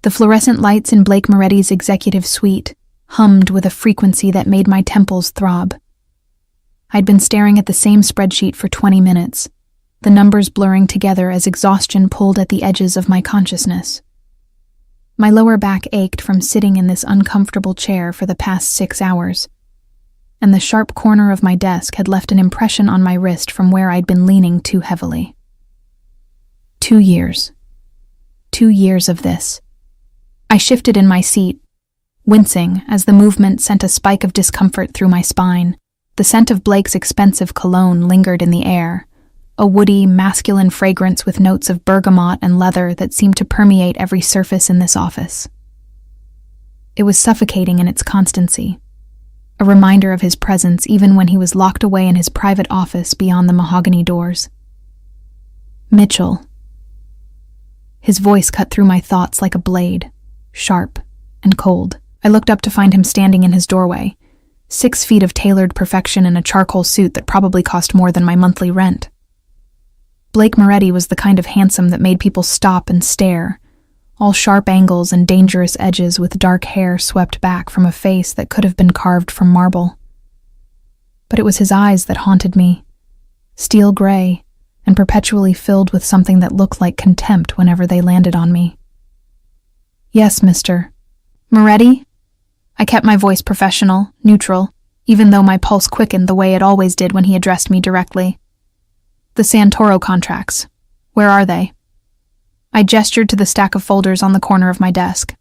The fluorescent lights in Blake Moretti's executive suite hummed with a frequency that made my temples throb. I'd been staring at the same spreadsheet for 20 minutes, the numbers blurring together as exhaustion pulled at the edges of my consciousness. My lower back ached from sitting in this uncomfortable chair for the past 6 hours, and the sharp corner of my desk had left an impression on my wrist from where I'd been leaning too heavily. 2 years. 2 years of this. I shifted in my seat, wincing as the movement sent a spike of discomfort through my spine. The scent of Blake's expensive cologne lingered in the air, a woody, masculine fragrance with notes of bergamot and leather that seemed to permeate every surface in this office. It was suffocating in its constancy, a reminder of his presence even when he was locked away in his private office beyond the mahogany doors. Mitchell. His voice cut through my thoughts like a blade, sharp and cold. I looked up to find him standing in his doorway, 6 feet of tailored perfection in a charcoal suit that probably cost more than my monthly rent. Blake Moretti was the kind of handsome that made people stop and stare, all sharp angles and dangerous edges with dark hair swept back from a face that could have been carved from marble. But it was his eyes that haunted me, steel gray and perpetually filled with something that looked like contempt whenever they landed on me. "Yes, Mr. Moretti?" I kept my voice professional, neutral, even though my pulse quickened the way it always did when he addressed me directly. "The Santoro contracts. Where are they?" I gestured to the stack of folders on the corner of my desk.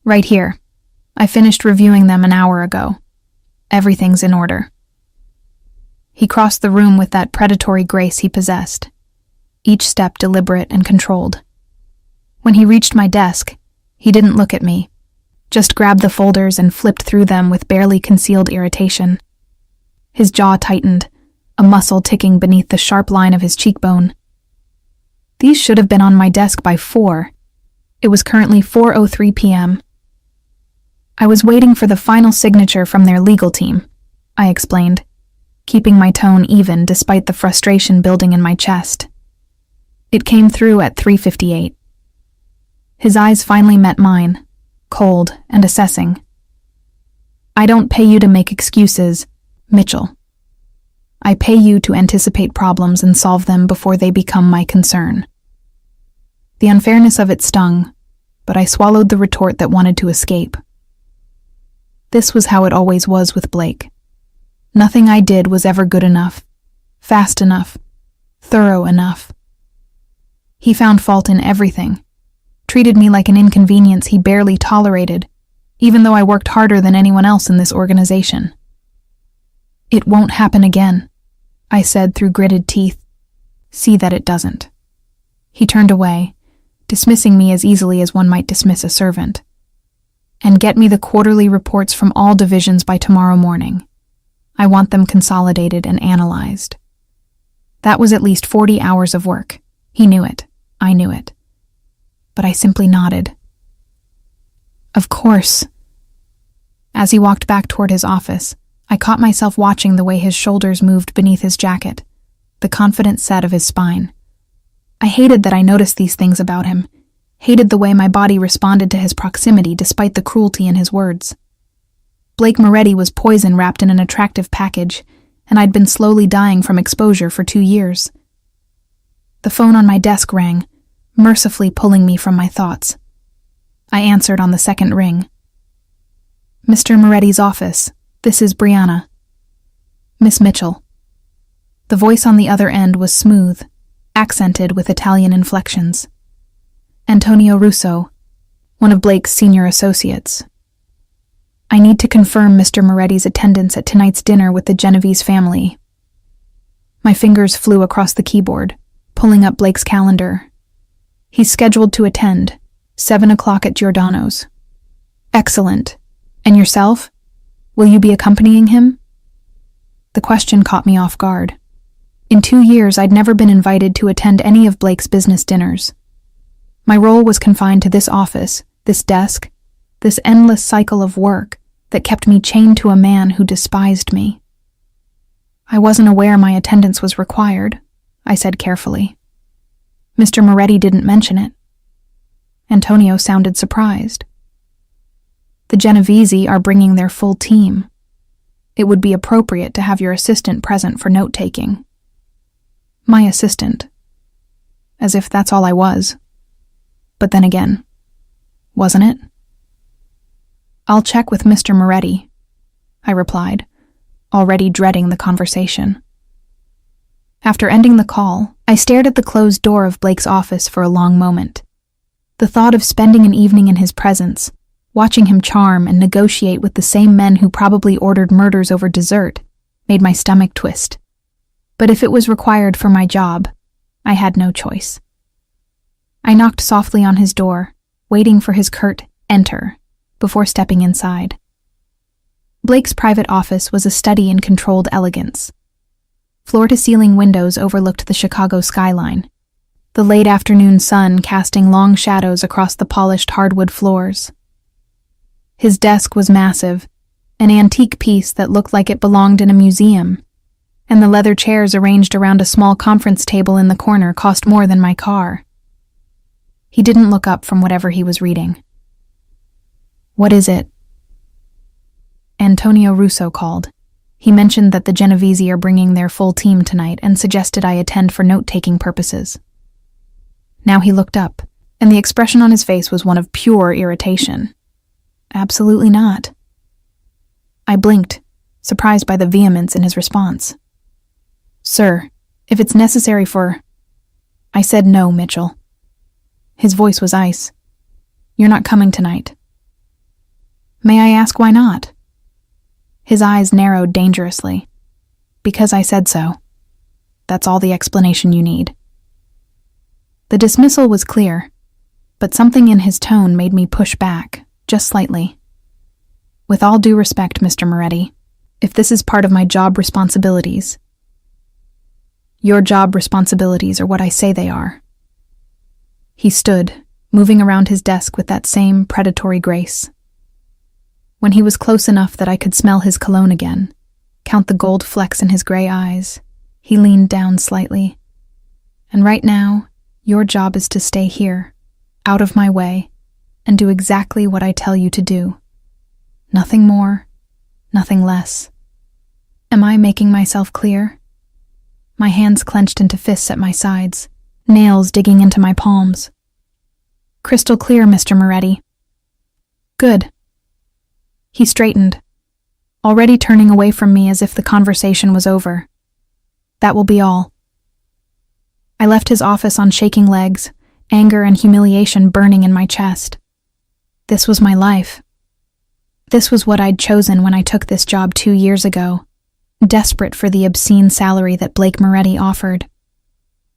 "Right here. I finished reviewing them an hour ago. Everything's in order." He crossed the room with that predatory grace he possessed, each step deliberate and controlled. When he reached my desk, he didn't look at me, just grabbed the folders and flipped through them with barely concealed irritation. His jaw tightened, a muscle ticking beneath the sharp line of his cheekbone. These should have been on my desk by 4. It was currently 4:03 p.m. "I was waiting for the final signature from their legal team," I explained, keeping my tone even despite the frustration building in my chest. It came through at 3:58. His eyes finally met mine, cold and assessing. "I don't pay you to make excuses, Mitchell. I pay you to anticipate problems and solve them before they become my concern." The unfairness of it stung, but I swallowed the retort that wanted to escape. This was how it always was with Blake. Nothing I did was ever good enough, fast enough, thorough enough. He found fault in everything, treated me like an inconvenience he barely tolerated, even though I worked harder than anyone else in this organization. "It won't happen again," I said through gritted teeth. "See that it doesn't." He turned away, dismissing me as easily as one might dismiss a servant. "And get me the quarterly reports from all divisions by tomorrow morning. I want them consolidated and analyzed." That was at least 40 hours of work. He knew it. I knew it. But I simply nodded. "Of course." As he walked back toward his office, I caught myself watching the way his shoulders moved beneath his jacket, the confident set of his spine. I hated that I noticed these things about him, hated the way my body responded to his proximity despite the cruelty in his words. Blake Moretti was poison wrapped in an attractive package, and I'd been slowly dying from exposure for 2 years. The phone on my desk rang, mercifully pulling me from my thoughts. I answered on the second ring. "Mr. Moretti's office. This is Brianna." "Miss Mitchell." The voice on the other end was smooth, accented with Italian inflections. "Antonio Russo, one of Blake's senior associates. I need to confirm Mr. Moretti's attendance at tonight's dinner with the Genovese family." My fingers flew across the keyboard, pulling up Blake's calendar. "He's scheduled to attend, 7 o'clock at Giordano's." "Excellent. And yourself? Will you be accompanying him?" The question caught me off guard. In 2 years, I'd never been invited to attend any of Blake's business dinners. My role was confined to this office, this desk, this endless cycle of work that kept me chained to a man who despised me. "I wasn't aware my attendance was required," I said carefully. "Mr. Moretti didn't mention it." Antonio sounded surprised. The Genovese are bringing their full team. It would be appropriate to have your assistant present for note-taking. My assistant. As if that's all I was. But then again, wasn't it? I'll check with Mr. Moretti, I replied, already dreading the conversation. After ending the call, I stared at the closed door of Blake's office for a long moment. The thought of spending an evening in his presence, watching him charm and negotiate with the same men who probably ordered murders over dessert, made my stomach twist. But if it was required for my job, I had no choice. I knocked softly on his door, waiting for his curt "enter" before stepping inside. Blake's private office was a study in controlled elegance. Floor-to-ceiling windows overlooked the Chicago skyline, the late afternoon sun casting long shadows across the polished hardwood floors. His desk was massive, an antique piece that looked like it belonged in a museum, and the leather chairs arranged around a small conference table in the corner cost more than my car. He didn't look up from whatever he was reading. "What is it?" Antonio Russo called. He mentioned that the Genovese are bringing their full team tonight and suggested I attend for note-taking purposes. Now he looked up, and the expression on his face was one of pure irritation. Absolutely not. I blinked, surprised by the vehemence in his response. "Sir, if it's necessary for—" I said no, Mitchell. His voice was ice. "You're not coming tonight." "May I ask why not?" His eyes narrowed dangerously. "Because I said so. That's all the explanation you need." The dismissal was clear, but something in his tone made me push back, just slightly. "With all due respect, Mr. Moretti, if this is part of my job responsibilities—" "Your job responsibilities are what I say they are." He stood, moving around his desk with that same predatory grace. When he was close enough that I could smell his cologne again, count the gold flecks in his gray eyes, he leaned down slightly. "And right now, your job is to stay here, out of my way, and do exactly what I tell you to do. Nothing more, nothing less. Am I making myself clear?" My hands clenched into fists at my sides, nails digging into my palms. "Crystal clear, Mr. Moretti." "Good." He straightened, already turning away from me as if the conversation was over. "That will be all." I left his office on shaking legs, anger and humiliation burning in my chest. This was my life. This was what I'd chosen when I took this job 2 years ago, desperate for the obscene salary that Blake Moretti offered.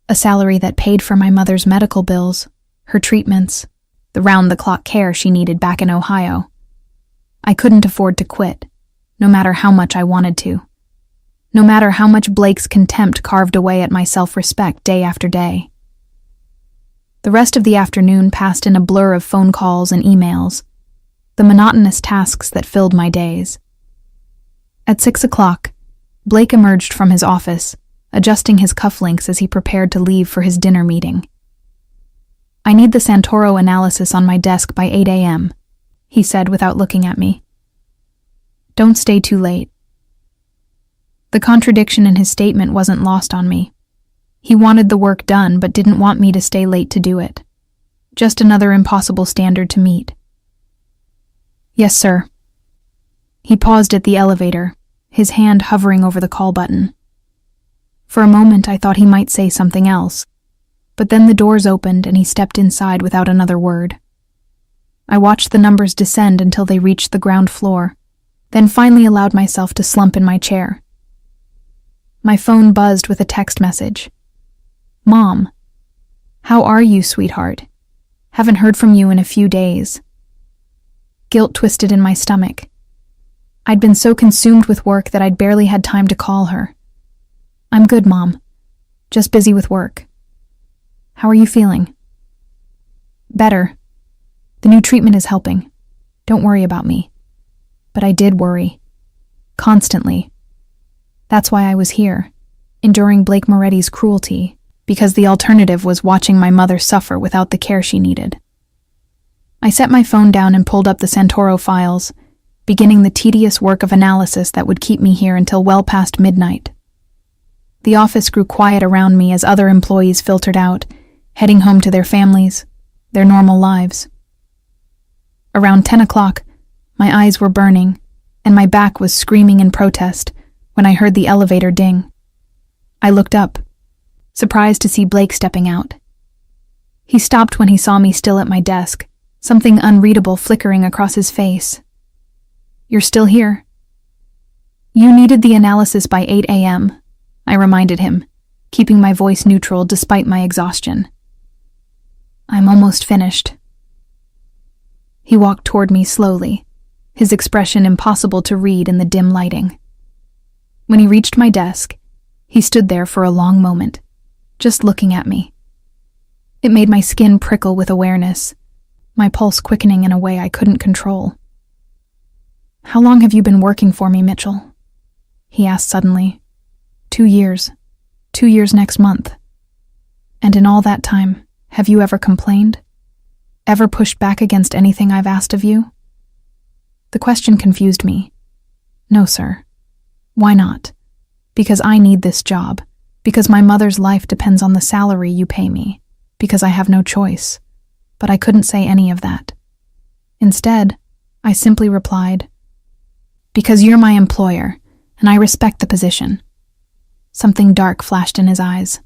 A salary that paid for my mother's medical bills, her treatments, the round-the-clock care she needed back in Ohio. I couldn't afford to quit, no matter how much I wanted to. No matter how much Blake's contempt carved away at my self-respect day after day. The rest of the afternoon passed in a blur of phone calls and emails, the monotonous tasks that filled my days. At 6 o'clock, Blake emerged from his office, adjusting his cufflinks as he prepared to leave for his dinner meeting. "I need the Santoro analysis on my desk by 8 a.m., he said without looking at me. "Don't stay too late." The contradiction in his statement wasn't lost on me. He wanted the work done but didn't want me to stay late to do it. Just another impossible standard to meet. "Yes, sir." He paused at the elevator, his hand hovering over the call button. For a moment I thought he might say something else, but then the doors opened and he stepped inside without another word. I watched the numbers descend until they reached the ground floor, then finally allowed myself to slump in my chair. My phone buzzed with a text message. "Mom, how are you, sweetheart? Haven't heard from you in a few days." Guilt twisted in my stomach. I'd been so consumed with work that I'd barely had time to call her. "I'm good, Mom. Just busy with work. How are you feeling?" "Better. The new treatment is helping. Don't worry about me." But I did worry. Constantly. That's why I was here, enduring Blake Moretti's cruelty, because the alternative was watching my mother suffer without the care she needed. I set my phone down and pulled up the Santoro files, beginning the tedious work of analysis that would keep me here until well past midnight. The office grew quiet around me as other employees filtered out, heading home to their families, their normal lives. Around 10 o'clock, my eyes were burning, and my back was screaming in protest when I heard the elevator ding. I looked up, surprised to see Blake stepping out. He stopped when he saw me still at my desk, something unreadable flickering across his face. "You're still here?" "You needed the analysis by 8 a.m., I reminded him, keeping my voice neutral despite my exhaustion. "I'm almost finished." He walked toward me slowly, his expression impossible to read in the dim lighting. When he reached my desk, he stood there for a long moment, just looking at me. It made my skin prickle with awareness, my pulse quickening in a way I couldn't control. "How long have you been working for me, Mitchell?" he asked suddenly. 2 years. 2 years next month. "And in all that time, have you ever complained? Ever pushed back against anything I've asked of you?" The question confused me. "No, sir." "Why not?" "Because I need this job. Because my mother's life depends on the salary you pay me. Because I have no choice." But I couldn't say any of that. Instead, I simply replied, "Because you're my employer, and I respect the position." Something dark flashed in his eyes.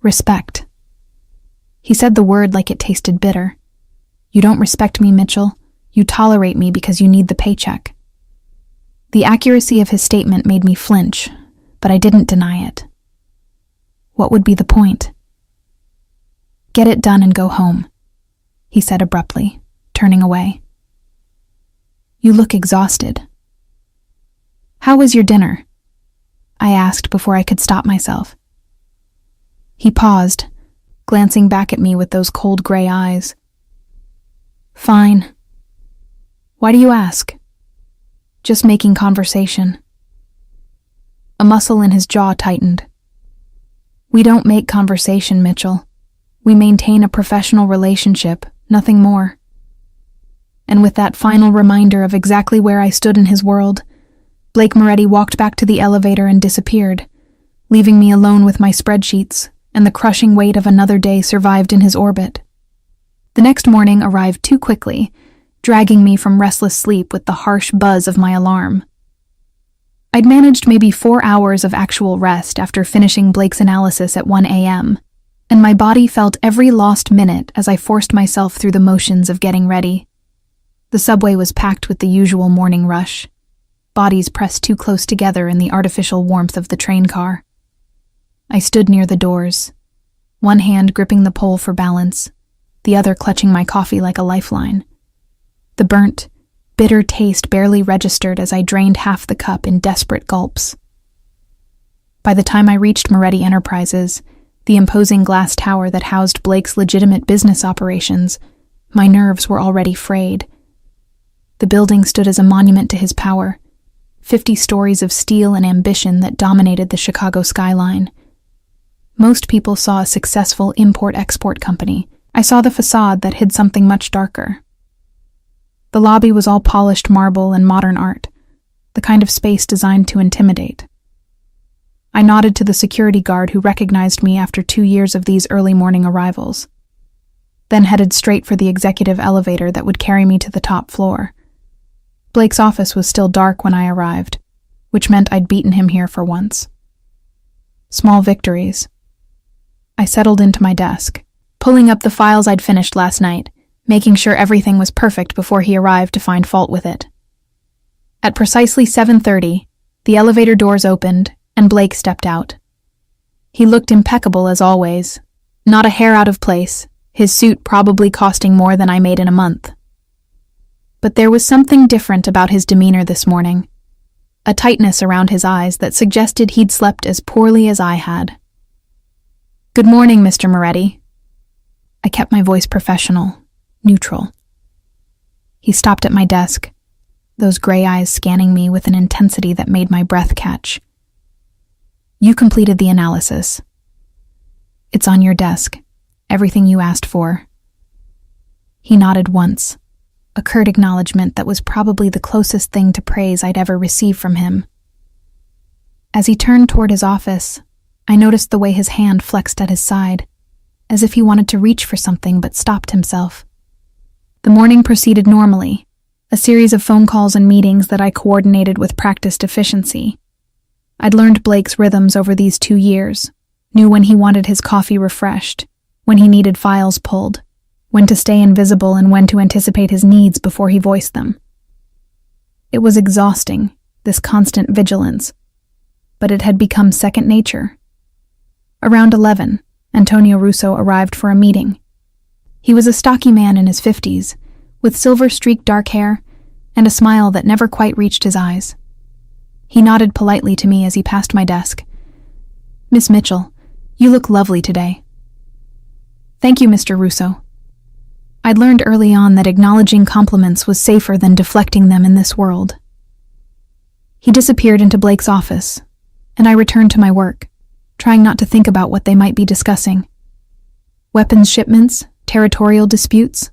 Respect. He said the word like it tasted bitter. "You don't respect me, Mitchell. You tolerate me because you need the paycheck." The accuracy of his statement made me flinch, but I didn't deny it. What would be the point? "Get it done and go home," he said abruptly, turning away. "You look exhausted." "How was your dinner?" I asked before I could stop myself. He paused, glancing back at me with those cold gray eyes. "Fine." "Why do you ask?" "Just making conversation." A muscle in his jaw tightened. "We don't make conversation, Mitchell. We maintain a professional relationship, nothing more." And with that final reminder of exactly where I stood in his world, Blake Moretti walked back to the elevator and disappeared, leaving me alone with my spreadsheets and the crushing weight of another day survived in his orbit. The next morning arrived too quickly, dragging me from restless sleep with the harsh buzz of my alarm. I'd managed maybe 4 hours of actual rest after finishing Blake's analysis at 1 a.m., and my body felt every lost minute as I forced myself through the motions of getting ready. The subway was packed with the usual morning rush, bodies pressed too close together in the artificial warmth of the train car. I stood near the doors, one hand gripping the pole for balance, the other clutching my coffee like a lifeline. The burnt, bitter taste barely registered as I drained half the cup in desperate gulps. By the time I reached Moretti Enterprises, the imposing glass tower that housed Blake's legitimate business operations, my nerves were already frayed. The building stood as a monument to his power, 50 stories of steel and ambition that dominated the Chicago skyline. Most people saw a successful import-export company. I saw the facade that hid something much darker. The lobby was all polished marble and modern art, the kind of space designed to intimidate. I nodded to the security guard who recognized me after 2 years of these early morning arrivals, then headed straight for the executive elevator that would carry me to the top floor. Blake's office was still dark when I arrived, which meant I'd beaten him here for once. Small victories. I settled into my desk, pulling up the files I'd finished last night, making sure everything was perfect before he arrived to find fault with it. At precisely 7:30, the elevator doors opened and Blake stepped out. He looked impeccable as always, not a hair out of place, his suit probably costing more than I made in a month. But there was something different about his demeanor this morning, a tightness around his eyes that suggested he'd slept as poorly as I had. "Good morning, Mr. Moretti." I kept my voice professional, neutral. He stopped at my desk, those gray eyes scanning me with an intensity that made my breath catch. "You completed the analysis. It's on your desk, everything you asked for." He nodded once, a curt acknowledgement that was probably the closest thing to praise I'd ever received from him. As he turned toward his office, I noticed the way his hand flexed at his side, as if he wanted to reach for something but stopped himself. The morning proceeded normally, a series of phone calls and meetings that I coordinated with practiced efficiency. I'd learned Blake's rhythms over these 2 years, knew when he wanted his coffee refreshed, when he needed files pulled, when to stay invisible and when to anticipate his needs before he voiced them. It was exhausting, this constant vigilance, but it had become second nature. Around 11, Antonio Russo arrived for a meeting. He was a stocky man in his 50s, with silver-streaked dark hair and a smile that never quite reached his eyes. He nodded politely to me as he passed my desk. "Miss Mitchell, you look lovely today." "Thank you, Mr. Russo." I'd learned early on that acknowledging compliments was safer than deflecting them in this world. He disappeared into Blake's office, and I returned to my work, trying not to think about what they might be discussing. Weapons shipments, territorial disputes,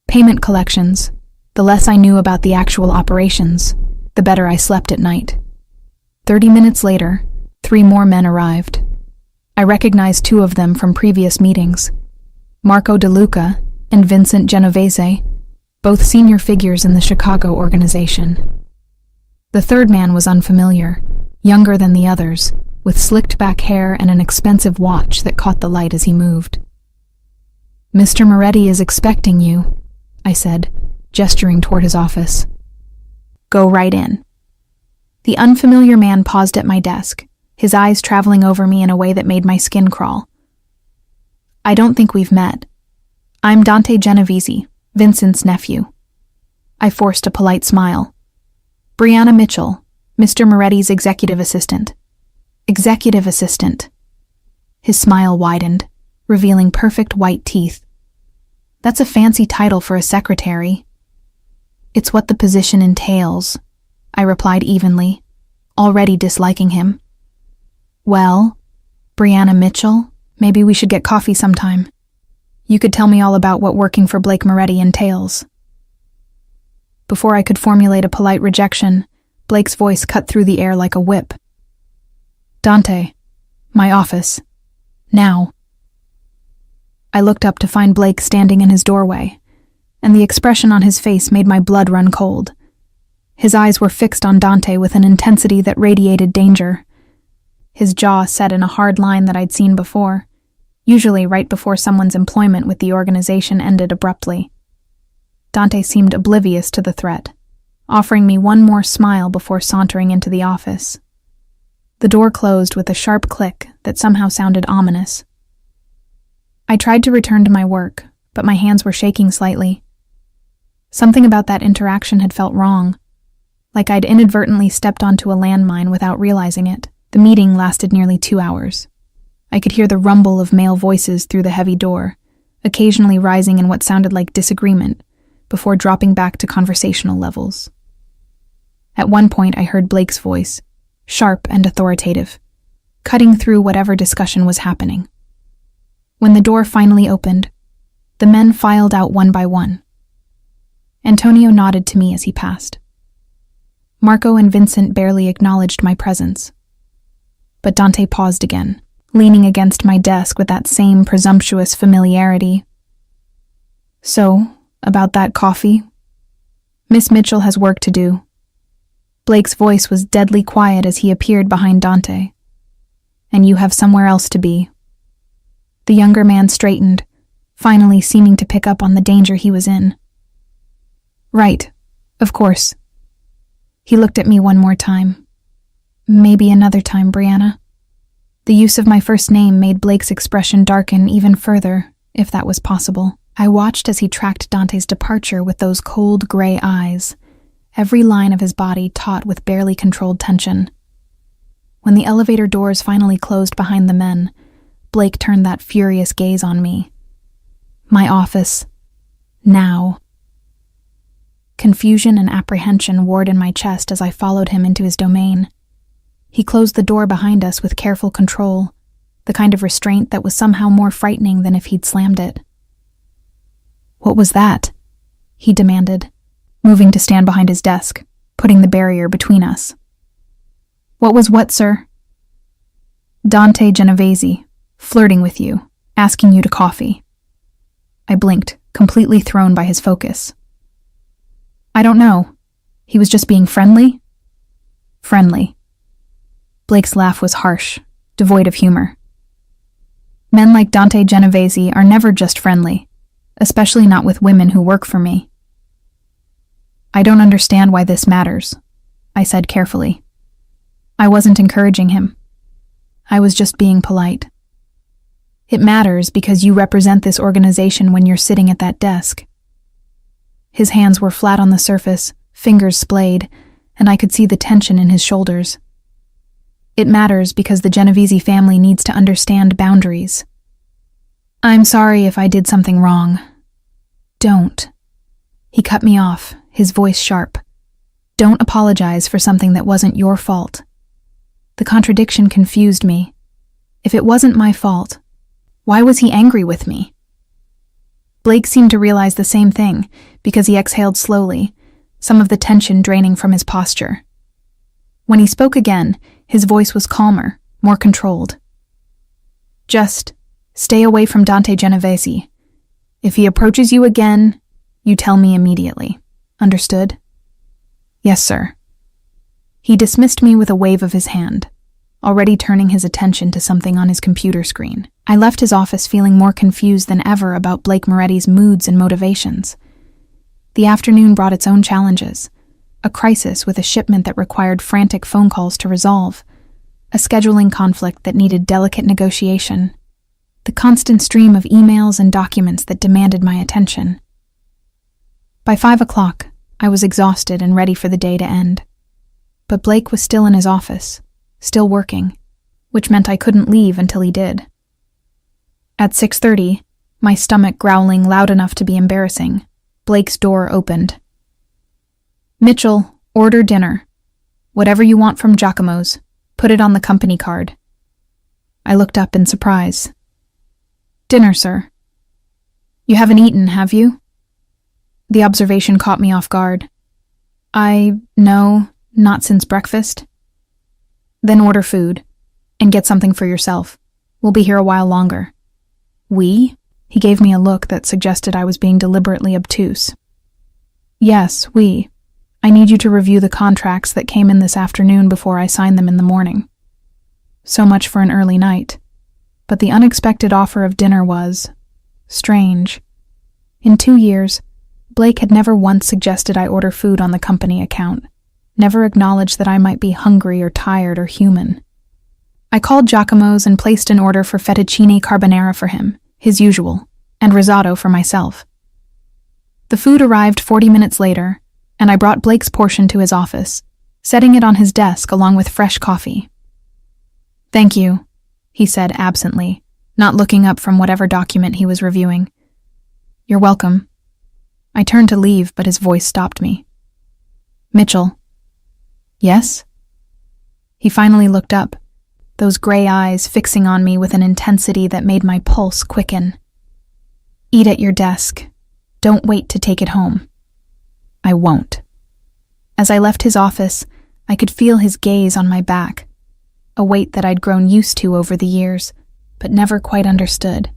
payment collections. The less I knew about the actual operations, the better I slept at night. 30 minutes later, 3 more men arrived. I recognized 2 of them from previous meetings, Marco De Luca and Vincent Genovese, both senior figures in the Chicago organization. The third man was unfamiliar, younger than the others, with slicked-back hair and an expensive watch that caught the light as he moved. "Mr. Moretti is expecting you," I said, gesturing toward his office. "Go right in." The unfamiliar man paused at my desk, his eyes traveling over me in a way that made my skin crawl. "I don't think we've met. I'm Dante Genovese, Vincent's nephew." I forced a polite smile. "Brianna Mitchell, Mr. Moretti's executive assistant." "Executive assistant." His smile widened, revealing perfect white teeth. "That's a fancy title for a secretary." "It's what the position entails," I replied evenly, already disliking him. "Well, Brianna Mitchell, maybe we should get coffee sometime. You could tell me all about what working for Blake Moretti entails." Before I could formulate a polite rejection, Blake's voice cut through the air like a whip. "Dante, my office. Now." I looked up to find Blake standing in his doorway, and the expression on his face made my blood run cold. His eyes were fixed on Dante with an intensity that radiated danger. His jaw set in a hard line that I'd seen before, usually right before someone's employment with the organization ended abruptly. Dante seemed oblivious to the threat, offering me one more smile before sauntering into the office. The door closed with a sharp click that somehow sounded ominous. I tried to return to my work, but my hands were shaking slightly. Something about that interaction had felt wrong, like I'd inadvertently stepped onto a landmine without realizing it. The meeting lasted nearly 2 hours. I could hear the rumble of male voices through the heavy door, occasionally rising in what sounded like disagreement, before dropping back to conversational levels. At one point I heard Blake's voice, sharp and authoritative, cutting through whatever discussion was happening. When the door finally opened, the men filed out one by one. Antonio nodded to me as he passed. Marco and Vincent barely acknowledged my presence. But Dante paused again, leaning against my desk with that same presumptuous familiarity. "So, about that coffee? Miss Mitchell has work to do." Blake's voice was deadly quiet as he appeared behind Dante. "And you have somewhere else to be." The younger man straightened, finally seeming to pick up on the danger he was in. "Right, of course." He looked at me one more time. "Maybe another time, Brianna." The use of my first name made Blake's expression darken even further, if that was possible. I watched as he tracked Dante's departure with those cold gray eyes, every line of his body taut with barely controlled tension. When the elevator doors finally closed behind the men, Blake turned that furious gaze on me. My office. Now. Confusion and apprehension warred in my chest as I followed him into his domain. He closed the door behind us with careful control, the kind of restraint that was somehow more frightening than if he'd slammed it. "What was that?" he demanded, moving to stand behind his desk, putting the barrier between us. "What was what, sir?" "Dante Genovese, flirting with you, asking you to coffee." I blinked, completely thrown by his focus. "I don't know. He was just being friendly?" "Friendly." Blake's laugh was harsh, devoid of humor. "Men like Dante Genovese are never just friendly, especially not with women who work for me." "I don't understand why this matters," I said carefully. I wasn't encouraging him. I was just being polite. "It matters because you represent this organization when you're sitting at that desk." His hands were flat on the surface, fingers splayed, and I could see the tension in his shoulders. "It matters because the Genovese family needs to understand boundaries." "I'm sorry if I did something wrong." "Don't." He cut me off, his voice sharp. "Don't apologize for something that wasn't your fault." The contradiction confused me. If it wasn't my fault, why was he angry with me? Blake seemed to realize the same thing because he exhaled slowly, some of the tension draining from his posture. When he spoke again, his voice was calmer, more controlled. "Just stay away from Dante Genovese. If he approaches you again, you tell me immediately. Understood?" "Yes, sir." He dismissed me with a wave of his hand, already turning his attention to something on his computer screen. I left his office feeling more confused than ever about Blake Moretti's moods and motivations. The afternoon brought its own challenges. A crisis with a shipment that required frantic phone calls to resolve, a scheduling conflict that needed delicate negotiation, the constant stream of emails and documents that demanded my attention. By 5 o'clock, I was exhausted and ready for the day to end. But Blake was still in his office, still working, which meant I couldn't leave until he did. At 6:30, my stomach growling loud enough to be embarrassing, Blake's door opened. "Mitchell, order dinner. Whatever you want from Giacomo's, put it on the company card." I looked up in surprise. "Dinner, sir." "You haven't eaten, have you?" The observation caught me off guard. No, not since breakfast." "Then order food, and get something for yourself. We'll be here a while longer." "We?" He gave me a look that suggested I was being deliberately obtuse. "Yes, we. I need you to review the contracts that came in this afternoon before I sign them in the morning." So much for an early night. But the unexpected offer of dinner was strange. In 2 years, Blake had never once suggested I order food on the company account, never acknowledged that I might be hungry or tired or human. I called Giacomo's and placed an order for fettuccine carbonara for him, his usual, and risotto for myself. The food arrived 40 minutes later, and I brought Blake's portion to his office, setting it on his desk along with fresh coffee. "Thank you," he said absently, not looking up from whatever document he was reviewing. "You're welcome." I turned to leave, but his voice stopped me. "Mitchell." "Yes?" He finally looked up, those gray eyes fixing on me with an intensity that made my pulse quicken. "Eat at your desk. Don't wait to take it home." "I won't." As I left his office, I could feel his gaze on my back, a weight that I'd grown used to over the years, but never quite understood.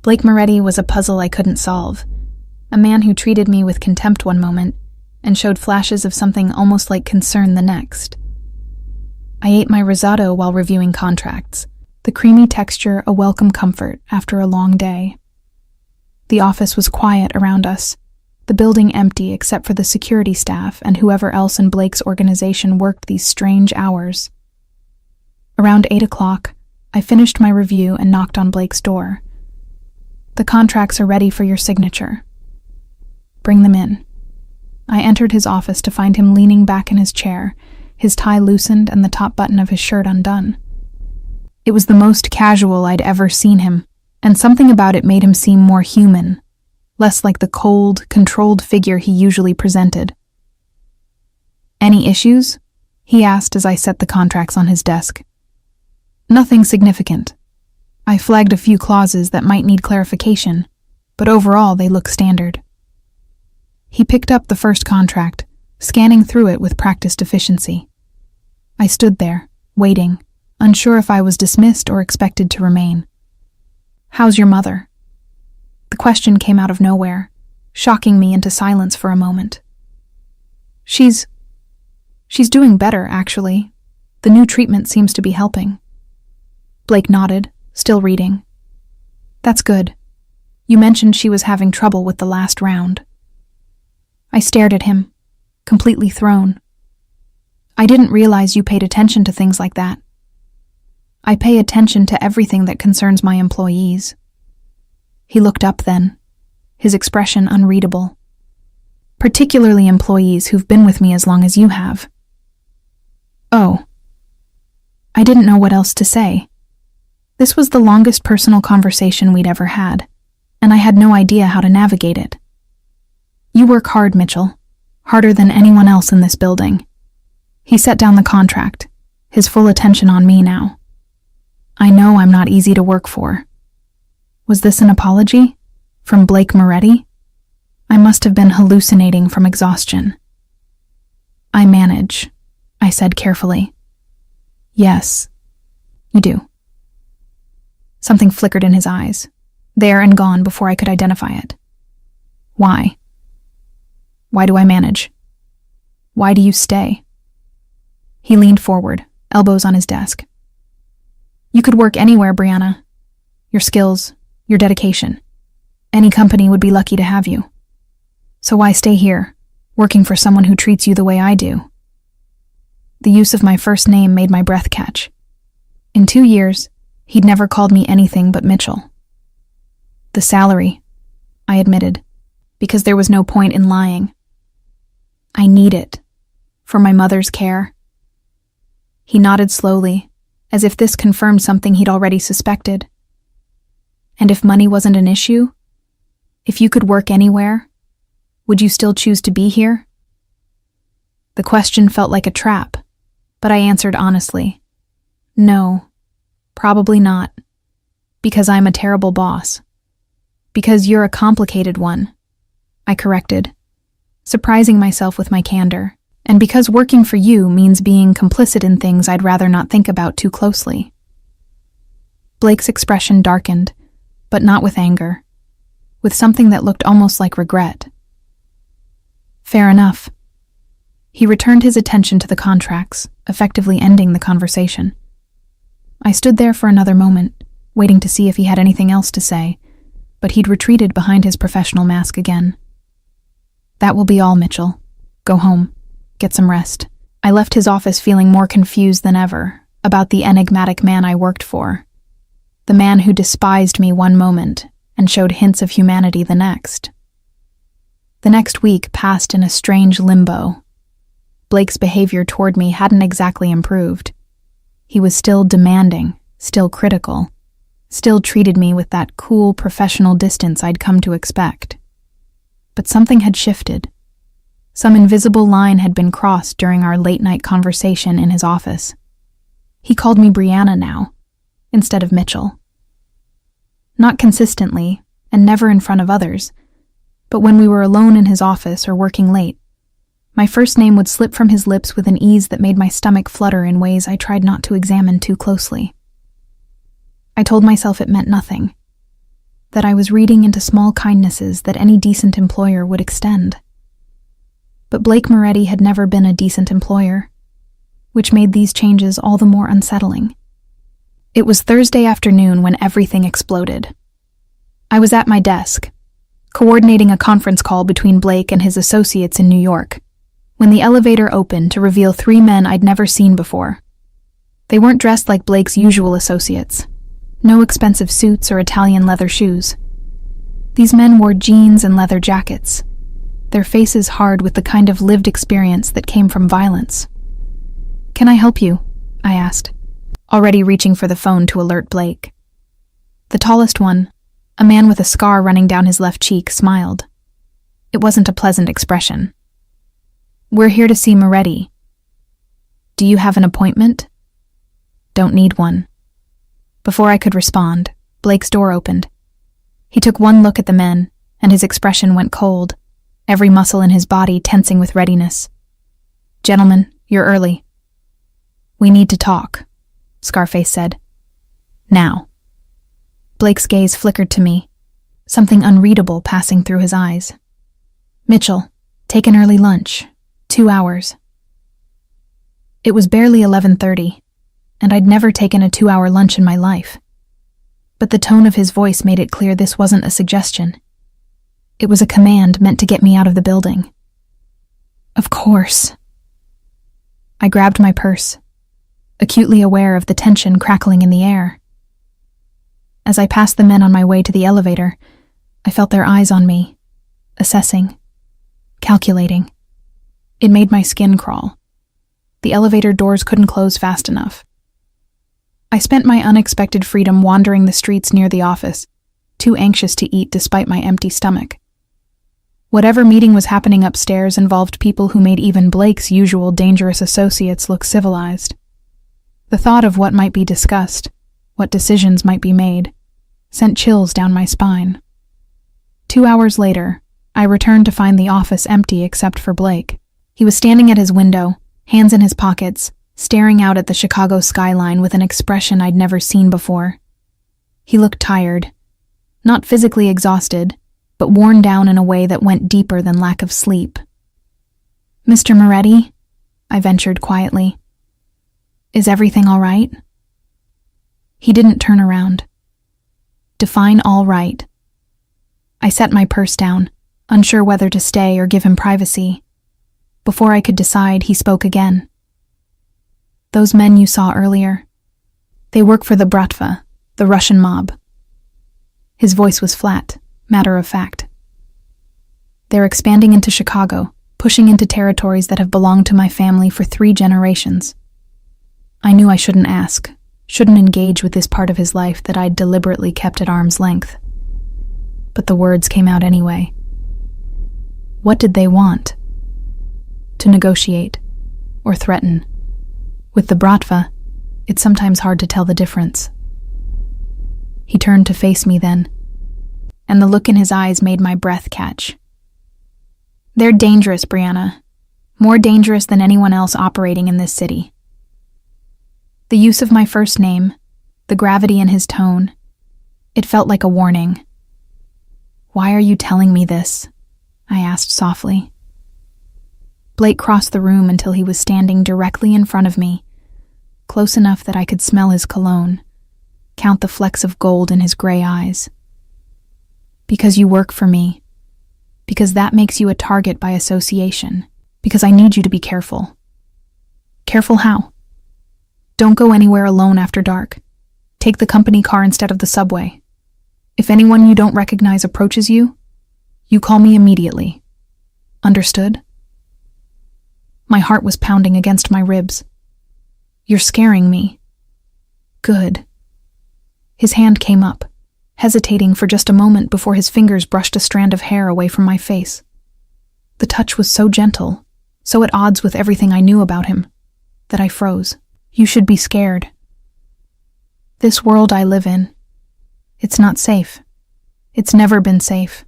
Blake Moretti was a puzzle I couldn't solve, a man who treated me with contempt one moment and showed flashes of something almost like concern the next. I ate my risotto while reviewing contracts, the creamy texture a welcome comfort after a long day. The office was quiet around us, the building empty except for the security staff and whoever else in Blake's organization worked these strange hours. Around 8 o'clock, I finished my review and knocked on Blake's door. "The contracts are ready for your signature." "Bring them in." I entered his office to find him leaning back in his chair, his tie loosened and the top button of his shirt undone. It was the most casual I'd ever seen him, and something about it made him seem more human, less like the cold, controlled figure he usually presented. "Any issues?" he asked as I set the contracts on his desk. "Nothing significant. I flagged a few clauses that might need clarification. but overall they look standard. He picked up the first contract, scanning through it with practiced efficiency. I stood there, waiting, unsure if I was dismissed or expected to remain. "How's your mother?" The question came out of nowhere, shocking me into silence for a moment. She's doing better, actually. The new treatment seems to be helping." Blake nodded, still reading. "That's good. You mentioned she was having trouble with the last round." I stared at him, completely thrown. "I didn't realize you paid attention to things like that." "I pay attention to everything that concerns my employees." He looked up then, his expression unreadable. "Particularly employees who've been with me as long as you have." "Oh." I didn't know what else to say. This was the longest personal conversation we'd ever had, and I had no idea how to navigate it. "You work hard, Mitchell. Harder than anyone else in this building." He set down the contract, his full attention on me now. "I know I'm not easy to work for." Was this an apology? From Blake Moretti? I must have been hallucinating from exhaustion. "I manage," I said carefully. "Yes, you do." Something flickered in his eyes, there and gone before I could identify it. "Why? Why do I manage? Why do you stay?" He leaned forward, elbows on his desk. "You could work anywhere, Brianna. Your skills, your dedication. Any company would be lucky to have you. So why stay here, working for someone who treats you the way I do?" The use of my first name made my breath catch. In 2 years, he'd never called me anything but Mitchell. "The salary," I admitted, because there was no point in lying. "I need it, for my mother's care." He nodded slowly, as if this confirmed something he'd already suspected. "And if money wasn't an issue? If you could work anywhere, would you still choose to be here?" The question felt like a trap, but I answered honestly. "No, probably not. Because I'm a terrible boss. Because you're a complicated one," I corrected, surprising myself with my candor. "And because working for you means being complicit in things I'd rather not think about too closely." Blake's expression darkened, but not with anger, with something that looked almost like regret. "Fair enough." He returned his attention to the contracts, effectively ending the conversation. I stood there for another moment, waiting to see if he had anything else to say, but he'd retreated behind his professional mask again. "That will be all, Mitchell. Go home. Get some rest." I left his office feeling more confused than ever about the enigmatic man I worked for. The man who despised me one moment and showed hints of humanity the next. The next week passed in a strange limbo. Blake's behavior toward me hadn't exactly improved. He was still demanding, still critical, still treated me with that cool professional distance I'd come to expect. But something had shifted. Some invisible line had been crossed during our late-night conversation in his office. He called me Brianna now, instead of Mitchell. Not consistently, and never in front of others, but when we were alone in his office or working late, my first name would slip from his lips with an ease that made my stomach flutter in ways I tried not to examine too closely. I told myself it meant nothing, that I was reading into small kindnesses that any decent employer would extend. But Blake Moretti had never been a decent employer, which made these changes all the more unsettling. It was Thursday afternoon when everything exploded. I was at my desk, coordinating a conference call between Blake and his associates in New York, when the elevator opened to reveal 3 men I'd never seen before. They weren't dressed like Blake's usual associates. No expensive suits or Italian leather shoes. These men wore jeans and leather jackets, their faces hard with the kind of lived experience that came from violence. "Can I help you?" I asked, already reaching for the phone to alert Blake. The tallest one, a man with a scar running down his left cheek, smiled. It wasn't a pleasant expression. "We're here to see Moretti." "Do you have an appointment?" "Don't need one." Before I could respond, Blake's door opened. He took one look at the men, and his expression went cold, every muscle in his body tensing with readiness. "Gentlemen, you're early." "We need to talk," Scarface said. "Now." Blake's gaze flickered to me, something unreadable passing through his eyes. "Mitchell, take an early lunch. 2 hours." It was barely 11:30, and I'd never taken a 2-hour lunch in my life. But the tone of his voice made it clear this wasn't a suggestion. It was a command meant to get me out of the building. "Of course." I grabbed my purse, acutely aware of the tension crackling in the air. As I passed the men on my way to the elevator, I felt their eyes on me, assessing, calculating. It made my skin crawl. The elevator doors couldn't close fast enough. I spent my unexpected freedom wandering the streets near the office, too anxious to eat despite my empty stomach. Whatever meeting was happening upstairs involved people who made even Blake's usual dangerous associates look civilized. The thought of what might be discussed, what decisions might be made, sent chills down my spine. 2 hours later, I returned to find the office empty except for Blake. He was standing at his window, hands in his pockets, staring out at the Chicago skyline with an expression I'd never seen before. He looked tired, not physically exhausted, but worn down in a way that went deeper than lack of sleep. "Mr. Moretti?" I ventured quietly. "Is everything all right?" He didn't turn around. Define all right. I set my purse down, unsure whether to stay or give him privacy. Before I could decide, he spoke again. "Those men you saw earlier, they work for the Bratva, the Russian mob." His voice was flat, matter of fact. "They're expanding into Chicago, pushing into territories that have belonged to my family for 3 generations. I knew I shouldn't ask, shouldn't engage with this part of his life that I'd deliberately kept at arm's length. But the words came out anyway. What did they want? To negotiate, or threaten. With the Bratva, it's sometimes hard to tell the difference. He turned to face me then, and the look in his eyes made my breath catch. "They're dangerous, Brianna. More dangerous than anyone else operating in this city." The use of my first name, the gravity in his tone, it felt like a warning. "Why are you telling me this?" I asked softly. Blake crossed the room until he was standing directly in front of me, close enough that I could smell his cologne, count the flecks of gold in his gray eyes. "Because you work for me. Because that makes you a target by association. Because I need you to be careful." "Careful how?" "Don't go anywhere alone after dark. Take the company car instead of the subway. If anyone you don't recognize approaches you, you call me immediately. Understood?" My heart was pounding against my ribs. "You're scaring me." "Good." His hand came up, hesitating for just a moment before his fingers brushed a strand of hair away from my face. The touch was so gentle, so at odds with everything I knew about him, that I froze. "You should be scared. This world I live in, it's not safe. It's never been safe.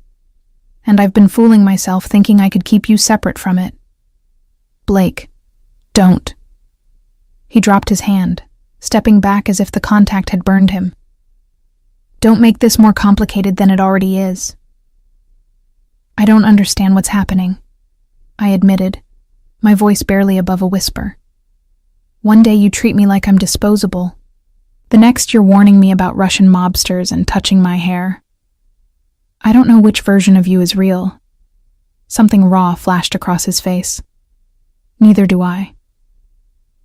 And I've been fooling myself thinking I could keep you separate from it. Blake, don't." He dropped his hand, stepping back as if the contact had burned him. "Don't make this more complicated than it already is." "I don't understand what's happening," I admitted, my voice barely above a whisper. "One day you treat me like I'm disposable. The next you're warning me about Russian mobsters and touching my hair. I don't know which version of you is real." Something raw flashed across his face. "Neither do I."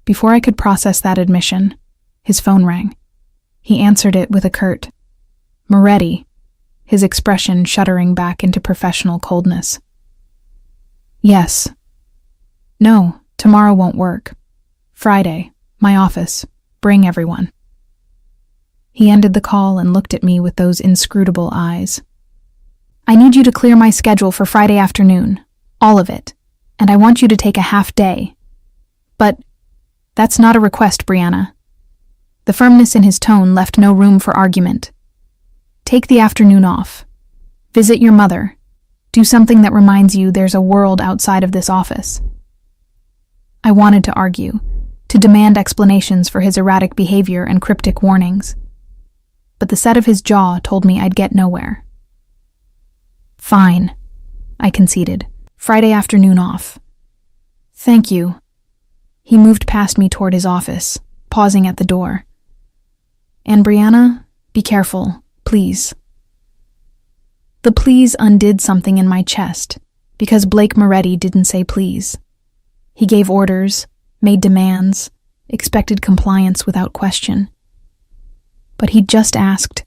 Before I could process that admission, his phone rang. He answered it with a curt, "Moretti," his expression shuddering back into professional coldness. "Yes." "No, tomorrow won't work. Friday, my office. Bring everyone." He ended the call and looked at me with those inscrutable eyes. "I need you to clear my schedule for Friday afternoon, all of it, and I want you to take a half day. But that's not a request, Brianna." The firmness in his tone left no room for argument. "Take the afternoon off. Visit your mother. Do something that reminds you there's a world outside of this office. I wanted to argue, to demand explanations for his erratic behavior and cryptic warnings. But the set of his jaw told me I'd get nowhere. Fine, I conceded. Friday afternoon off. Thank you. He moved past me toward his office, pausing at the door. And Brianna, be careful, please. The please undid something in my chest, because Blake Moretti didn't say please. He gave orders, made demands, expected compliance without question. But he just asked,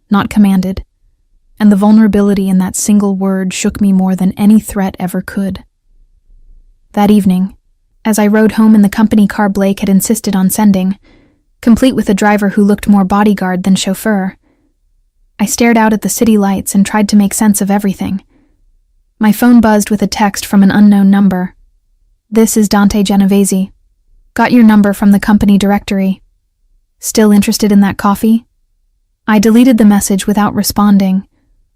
not commanded, and the vulnerability in that single word shook me more than any threat ever could. That evening, as I rode home in the company car Blake had insisted on sending, complete with a driver who looked more bodyguard than chauffeur, I stared out at the city lights and tried to make sense of everything. My phone buzzed with a text from an unknown number. This is Dante Genovese. Got your number from the company directory. Still interested in that coffee? I deleted the message without responding,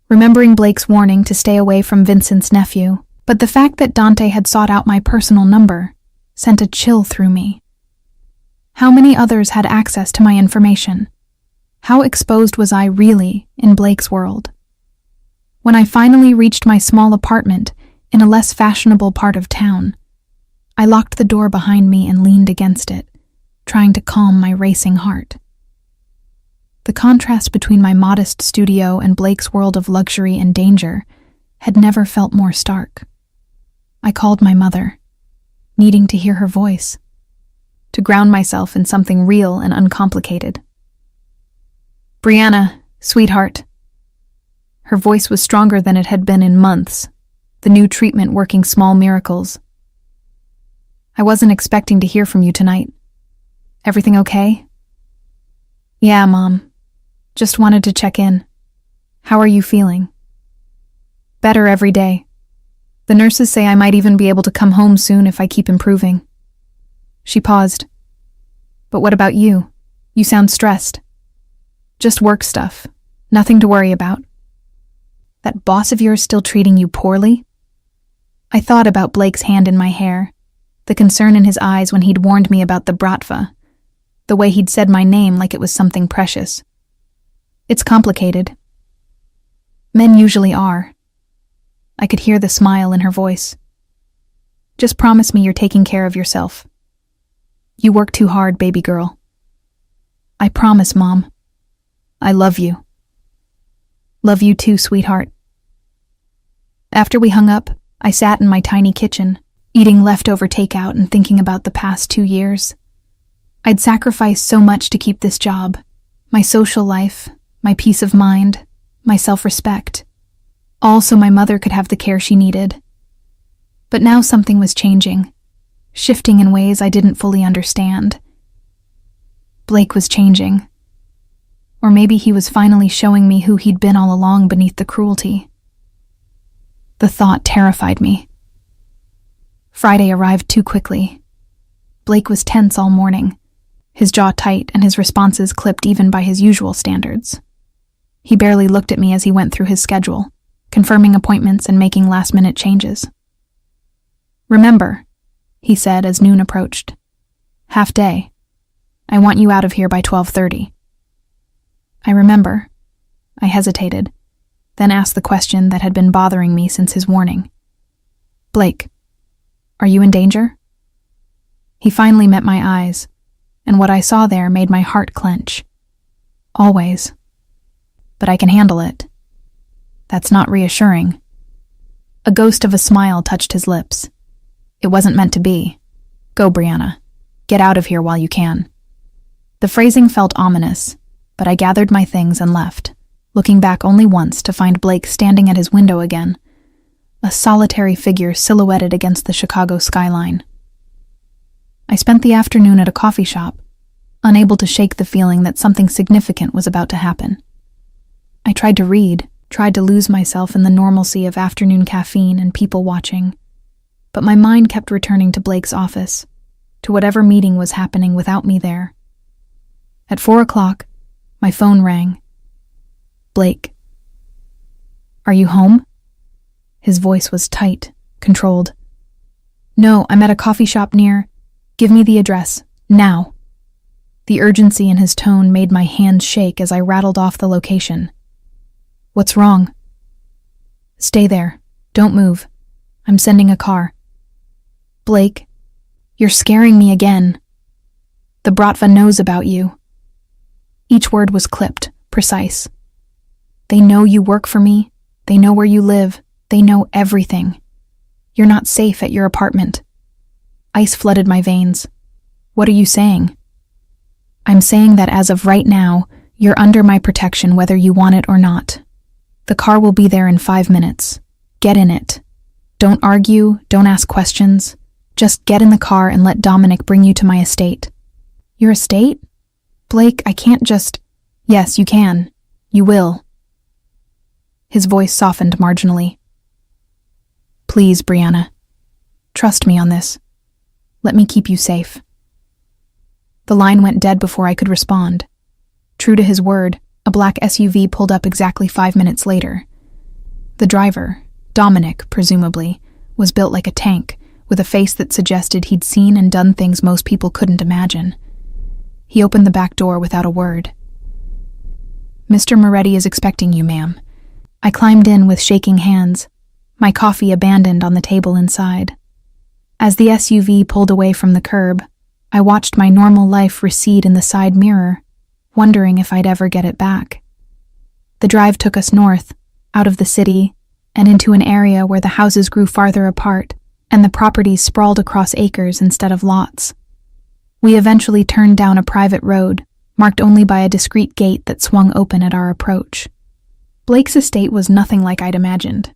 remembering Blake's warning to stay away from Vincent's nephew, but the fact that Dante had sought out my personal number sent a chill through me. How many others had access to my information? How exposed was I really in Blake's world? When I finally reached my small apartment in a less fashionable part of town, I locked the door behind me and leaned against it, trying to calm my racing heart. The contrast between my modest studio and Blake's world of luxury and danger had never felt more stark. I called my mother, needing to hear her voice, to ground myself in something real and uncomplicated. Brianna, sweetheart. Her voice was stronger than it had been in months, the new treatment working small miracles. I wasn't expecting to hear from you tonight. Everything okay? Yeah, Mom. Just wanted to check in. How are you feeling? Better every day. The nurses say I might even be able to come home soon if I keep improving. She paused. But what about you? You sound stressed. Just work stuff. Nothing to worry about. That boss of yours still treating you poorly? I thought about Blake's hand in my hair, the concern in his eyes when he'd warned me about the bratva, the way he'd said my name like it was something precious. It's complicated. Men usually are. I could hear the smile in her voice. Just promise me you're taking care of yourself. You work too hard, baby girl. I promise, Mom. I love you. Love you too, sweetheart. After we hung up, I sat in my tiny kitchen, eating leftover takeout and thinking about the past 2 years. I'd sacrificed so much to keep this job, my social life, my peace of mind, my self-respect, all so my mother could have the care she needed. But now something was changing, shifting in ways I didn't fully understand. Blake was changing. Or maybe he was finally showing me who he'd been all along beneath the cruelty. The thought terrified me. Friday arrived too quickly. Blake was tense all morning, his jaw tight and his responses clipped even by his usual standards. He barely looked at me as he went through his schedule, confirming appointments and making last-minute changes. Remember, he said as noon approached. Half day. I want you out of here by 12:30. I remember. I hesitated, then asked the question that had been bothering me since his warning. Blake, are you in danger? He finally met my eyes, and what I saw there made my heart clench. Always. But I can handle it. That's not reassuring. A ghost of a smile touched his lips. It wasn't meant to be. Go, Brianna. Get out of here while you can. The phrasing felt ominous, but I gathered my things and left, looking back only once to find Blake standing at his window again, a solitary figure silhouetted against the Chicago skyline. I spent the afternoon at a coffee shop, unable to shake the feeling that something significant was about to happen. I tried to read, tried to lose myself in the normalcy of afternoon caffeine and people watching, but my mind kept returning to Blake's office, to whatever meeting was happening without me there. At 4 o'clock, my phone rang. Blake. Are you home? His voice was tight, controlled. No, I'm at a coffee shop near. Give me the address, now. The urgency in his tone made my hands shake as I rattled off the location. What's wrong? Stay there. Don't move. I'm sending a car. Blake, you're scaring me again. The Bratva knows about you. Each word was clipped, precise. They know you work for me. They know where you live. They know everything. You're not safe at your apartment. Ice flooded my veins. What are you saying? I'm saying that as of right now, you're under my protection whether you want it or not. The car will be there in 5 minutes. Get in it. Don't argue, don't ask questions. Just get in the car and let Dominic bring you to my estate. Your estate? Blake, I can't just... Yes, you can. You will. His voice softened marginally. Please, Brianna. Trust me on this. Let me keep you safe. The line went dead before I could respond. True to his word, a black SUV pulled up exactly 5 minutes later. The driver, Dominic, presumably, was built like a tank, with a face that suggested he'd seen and done things most people couldn't imagine. He opened the back door without a word. Mr. Moretti is expecting you, ma'am. I climbed in with shaking hands, my coffee abandoned on the table inside. As the SUV pulled away from the curb, I watched my normal life recede in the side mirror, wondering if I'd ever get it back. The drive took us north, out of the city, and into an area where the houses grew farther apart and the properties sprawled across acres instead of lots. We eventually turned down a private road, marked only by a discreet gate that swung open at our approach. Blake's estate was nothing like I'd imagined.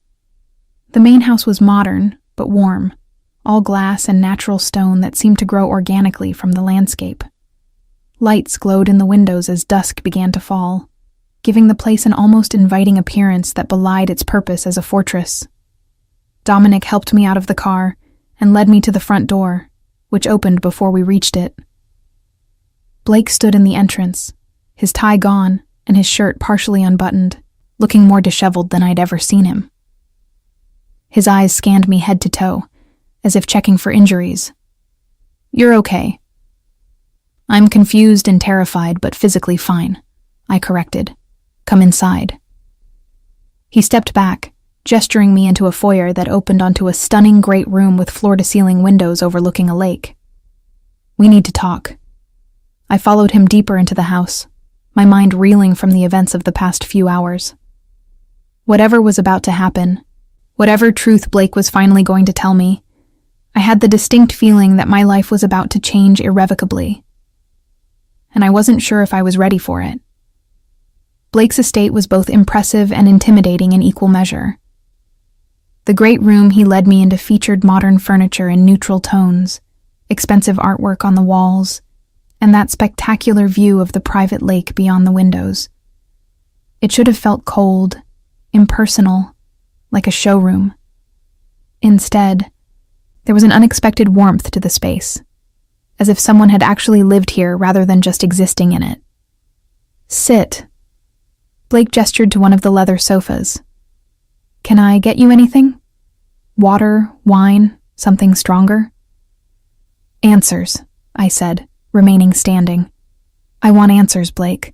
The main house was modern, but warm, all glass and natural stone that seemed to grow organically from the landscape. Lights glowed in the windows as dusk began to fall, giving the place an almost inviting appearance that belied its purpose as a fortress. Dominic helped me out of the car and led me to the front door, which opened before we reached it. Blake stood in the entrance, his tie gone and his shirt partially unbuttoned, looking more disheveled than I'd ever seen him. His eyes scanned me head to toe, as if checking for injuries. You're okay. I'm confused and terrified, but physically fine, I corrected. Come inside. He stepped back, gesturing me into a foyer that opened onto a stunning great room with floor-to-ceiling windows overlooking a lake. We need to talk. I followed him deeper into the house, my mind reeling from the events of the past few hours. Whatever was about to happen, whatever truth Blake was finally going to tell me, I had the distinct feeling that my life was about to change irrevocably. And I wasn't sure if I was ready for it. Blake's estate was both impressive and intimidating in equal measure. The great room he led me into featured modern furniture in neutral tones, expensive artwork on the walls, and that spectacular view of the private lake beyond the windows. It should have felt cold, impersonal, like a showroom. Instead, there was an unexpected warmth to the space, as if someone had actually lived here rather than just existing in it. Sit. Blake gestured to one of the leather sofas. Can I get you anything? Water, wine, something stronger? Answers, I said, remaining standing. I want answers, Blake.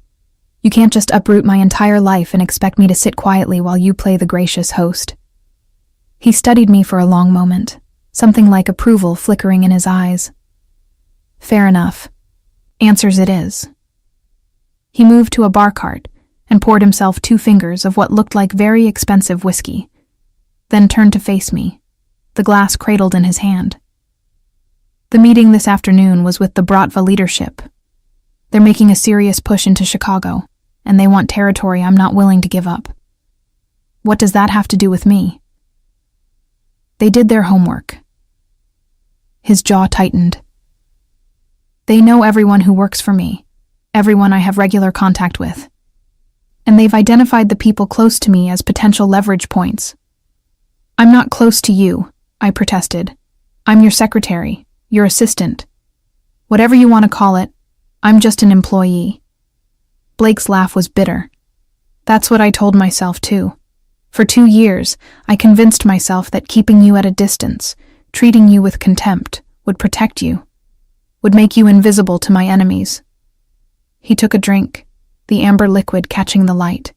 You can't just uproot my entire life and expect me to sit quietly while you play the gracious host. He studied me for a long moment, something like approval flickering in his eyes. Fair enough. Answers it is. He moved to a bar cart and poured himself 2 fingers of what looked like very expensive whiskey, then turned to face me, the glass cradled in his hand. The meeting this afternoon was with the Bratva leadership. They're making a serious push into Chicago, and they want territory I'm not willing to give up. What does that have to do with me? They did their homework. His jaw tightened. They know everyone who works for me, everyone I have regular contact with. And they've identified the people close to me as potential leverage points. I'm not close to you, I protested. I'm your secretary, your assistant. Whatever you want to call it, I'm just an employee. Blake's laugh was bitter. That's what I told myself too. For 2 years, I convinced myself that keeping you at a distance, treating you with contempt, would protect you, would make you invisible to my enemies. He took a drink, the amber liquid catching the light.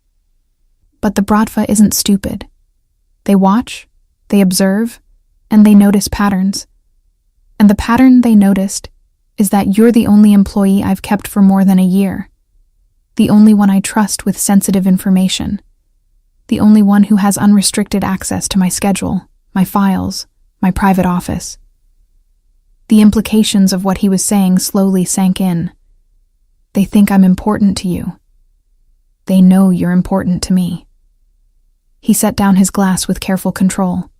But the Bratva isn't stupid. They watch, they observe, and they notice patterns. And the pattern they noticed is that you're the only employee I've kept for more than a year. The only one I trust with sensitive information. The only one who has unrestricted access to my schedule, my files, my private office. The implications of what he was saying slowly sank in. They think I'm important to you. They know you're important to me. He set down his glass with careful control.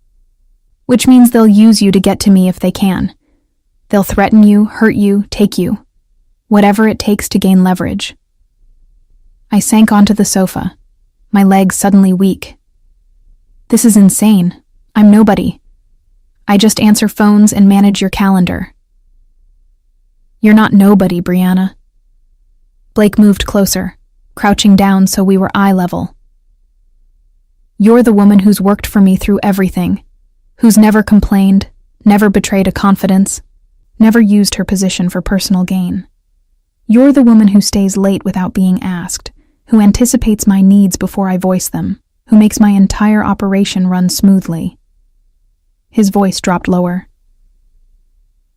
Which means they'll use you to get to me if they can. They'll threaten you, hurt you, take you. Whatever it takes to gain leverage. I sank onto the sofa, my legs suddenly weak. This is insane. I'm nobody. I just answer phones and manage your calendar. You're not nobody, Brianna. Blake moved closer, crouching down so we were eye level. You're the woman who's worked for me through everything, who's never complained, never betrayed a confidence, never used her position for personal gain. You're the woman who stays late without being asked, who anticipates my needs before I voice them, who makes my entire operation run smoothly. His voice dropped lower.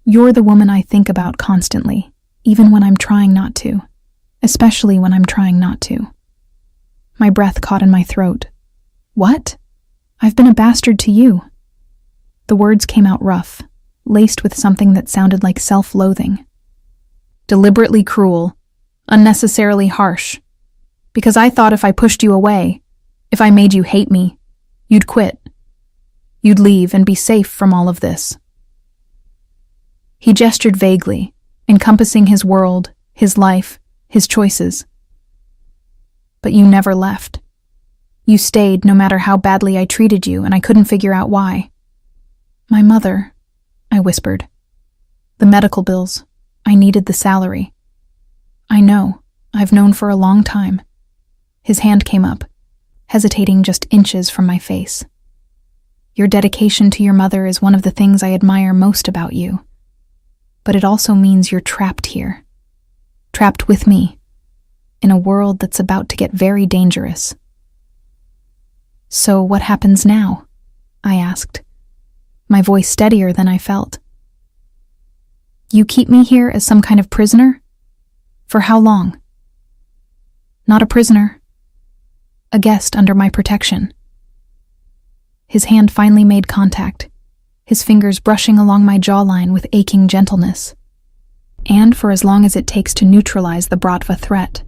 You're the woman I think about constantly, even when I'm trying not to, especially when I'm trying not to. My breath caught in my throat. What? I've been a bastard to you. The words came out rough, laced with something that sounded like self-loathing. Deliberately cruel, unnecessarily harsh. Because I thought if I pushed you away, if I made you hate me, you'd quit. You'd leave and be safe from all of this. He gestured vaguely, encompassing his world, his life, his choices. But you never left. You stayed no matter how badly I treated you, and I couldn't figure out why. My mother, I whispered. The medical bills. I needed the salary. I know. I've known for a long time. His hand came up, hesitating just inches from my face. Your dedication to your mother is one of the things I admire most about you. But it also means you're trapped here. Trapped with me, in a world that's about to get very dangerous. So what happens now? I asked, my voice steadier than I felt. You keep me here as some kind of prisoner? For how long? Not a prisoner. A guest under my protection. His hand finally made contact, his fingers brushing along my jawline with aching gentleness. And for as long as it takes to neutralize the Bratva threat.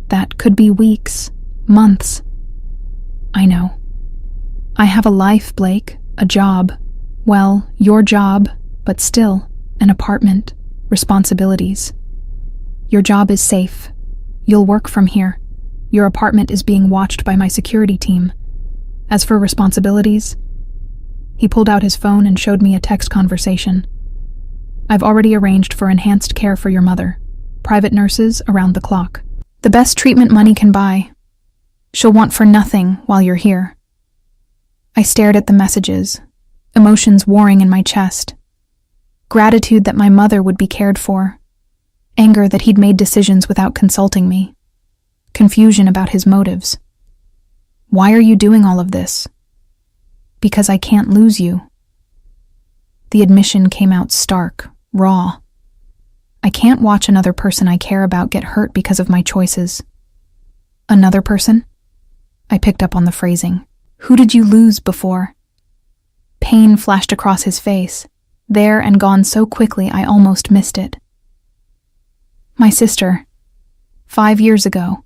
That could be weeks, months. I know. I have a life, Blake, a job. Well, your job, but still, an apartment, responsibilities. Your job is safe. You'll work from here. Your apartment is being watched by my security team. As for responsibilities, he pulled out his phone and showed me a text conversation. I've already arranged for enhanced care for your mother. Private nurses around the clock. The best treatment money can buy. She'll want for nothing while you're here. I stared at the messages, emotions warring in my chest. Gratitude that my mother would be cared for. Anger that he'd made decisions without consulting me. Confusion about his motives. Why are you doing all of this? Because I can't lose you. The admission came out stark, raw. I can't watch another person I care about get hurt because of my choices. Another person? I picked up on the phrasing. Who did you lose before? Pain flashed across his face, there and gone so quickly I almost missed it. My sister. 5 years ago.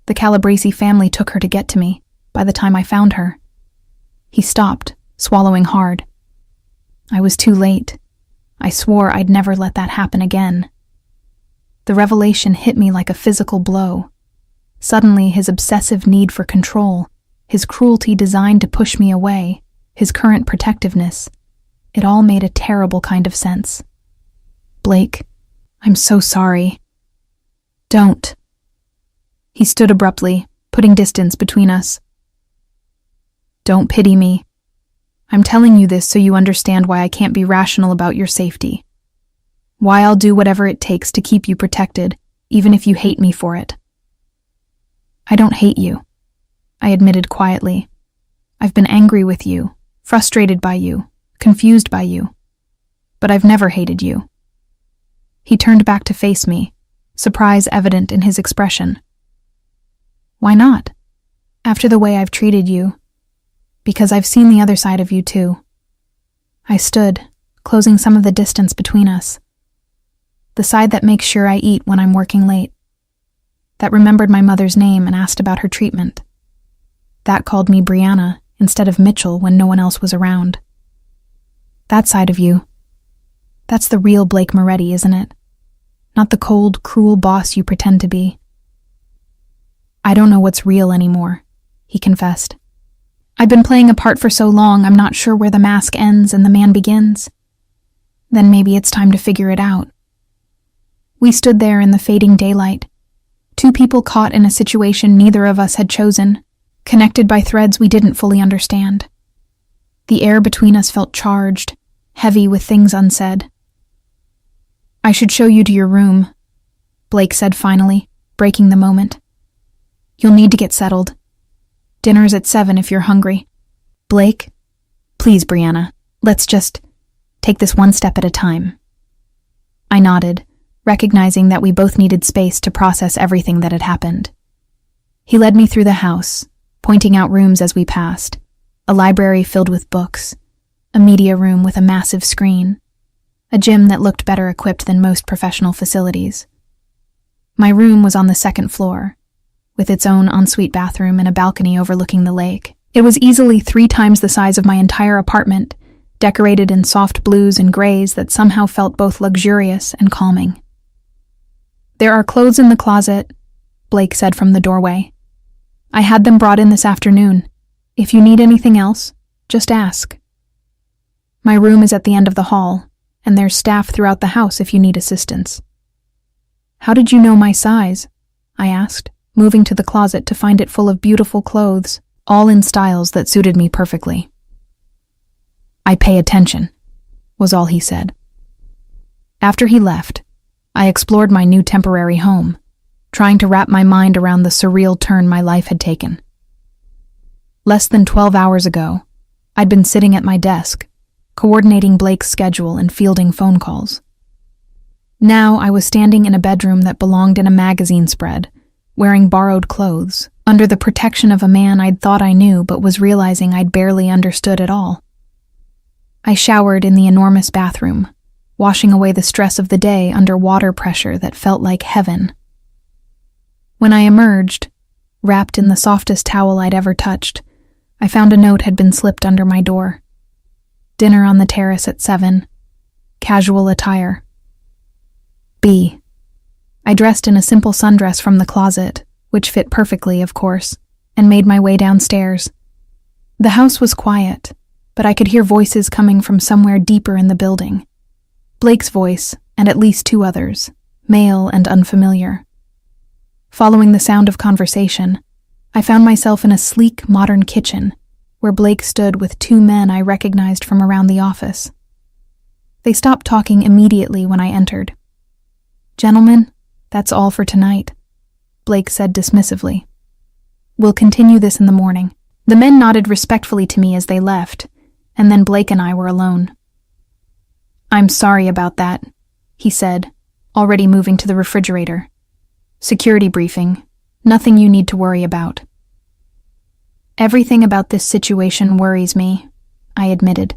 The Calabresi family took her to get to me, by the time I found her. He stopped, swallowing hard. I was too late. I swore I'd never let that happen again. The revelation hit me like a physical blow. Suddenly, his obsessive need for control, his cruelty designed to push me away, his current protectiveness, it all made a terrible kind of sense. Blake, I'm so sorry. Don't. He stood abruptly, putting distance between us. Don't pity me. I'm telling you this so you understand why I can't be rational about your safety. Why I'll do whatever it takes to keep you protected, even if you hate me for it. I don't hate you, I admitted quietly. I've been angry with you, frustrated by you, confused by you. But I've never hated you. He turned back to face me, surprise evident in his expression. Why not? After the way I've treated you. Because I've seen the other side of you too. I stood, closing some of the distance between us. The side that makes sure I eat when I'm working late. That remembered my mother's name and asked about her treatment. That called me Brianna instead of Mitchell when no one else was around. That side of you. That's the real Blake Moretti, isn't it? Not the cold, cruel boss you pretend to be. I don't know what's real anymore, he confessed. I've been playing a part for so long, I'm not sure where the mask ends and the man begins. Then maybe it's time to figure it out. We stood there in the fading daylight, two people caught in a situation neither of us had chosen, connected by threads we didn't fully understand. The air between us felt charged, heavy with things unsaid. I should show you to your room, Blake said finally, breaking the moment. You'll need to get settled. Dinner's at 7 if you're hungry. Blake? Please, Brianna, let's just take this one step at a time. I nodded, recognizing that we both needed space to process everything that had happened. He led me through the house, pointing out rooms as we passed, a library filled with books, a media room with a massive screen, a gym that looked better equipped than most professional facilities. My room was on the second floor, with its own ensuite bathroom and a balcony overlooking the lake. It was easily 3 times the size of my entire apartment, decorated in soft blues and grays that somehow felt both luxurious and calming. There are clothes in the closet, Blake said from the doorway. I had them brought in this afternoon. If you need anything else, just ask. My room is at the end of the hall, and there's staff throughout the house if you need assistance. How did you know my size? I asked, moving to the closet to find it full of beautiful clothes, all in styles that suited me perfectly. I pay attention, was all he said. After he left, I explored my new temporary home, trying to wrap my mind around the surreal turn my life had taken. Less than 12 hours ago, I'd been sitting at my desk, coordinating Blake's schedule and fielding phone calls. Now I was standing in a bedroom that belonged in a magazine spread, wearing borrowed clothes, under the protection of a man I'd thought I knew but was realizing I'd barely understood at all. I showered in the enormous bathroom, washing away the stress of the day under water pressure that felt like heaven. When I emerged, wrapped in the softest towel I'd ever touched, I found a note had been slipped under my door. Dinner on the terrace at 7. Casual attire. B. I dressed in a simple sundress from the closet, which fit perfectly, of course, and made my way downstairs. The house was quiet, but I could hear voices coming from somewhere deeper in the building. Blake's voice, and at least 2 others, male and unfamiliar. Following the sound of conversation, I found myself in a sleek, modern kitchen, where Blake stood with 2 men I recognized from around the office. They stopped talking immediately when I entered. Gentlemen, that's all for tonight, Blake said dismissively. We'll continue this in the morning. The men nodded respectfully to me as they left, and then Blake and I were alone. I'm sorry about that, he said, already moving to the refrigerator. Security briefing. Nothing you need to worry about. Everything about this situation worries me, I admitted.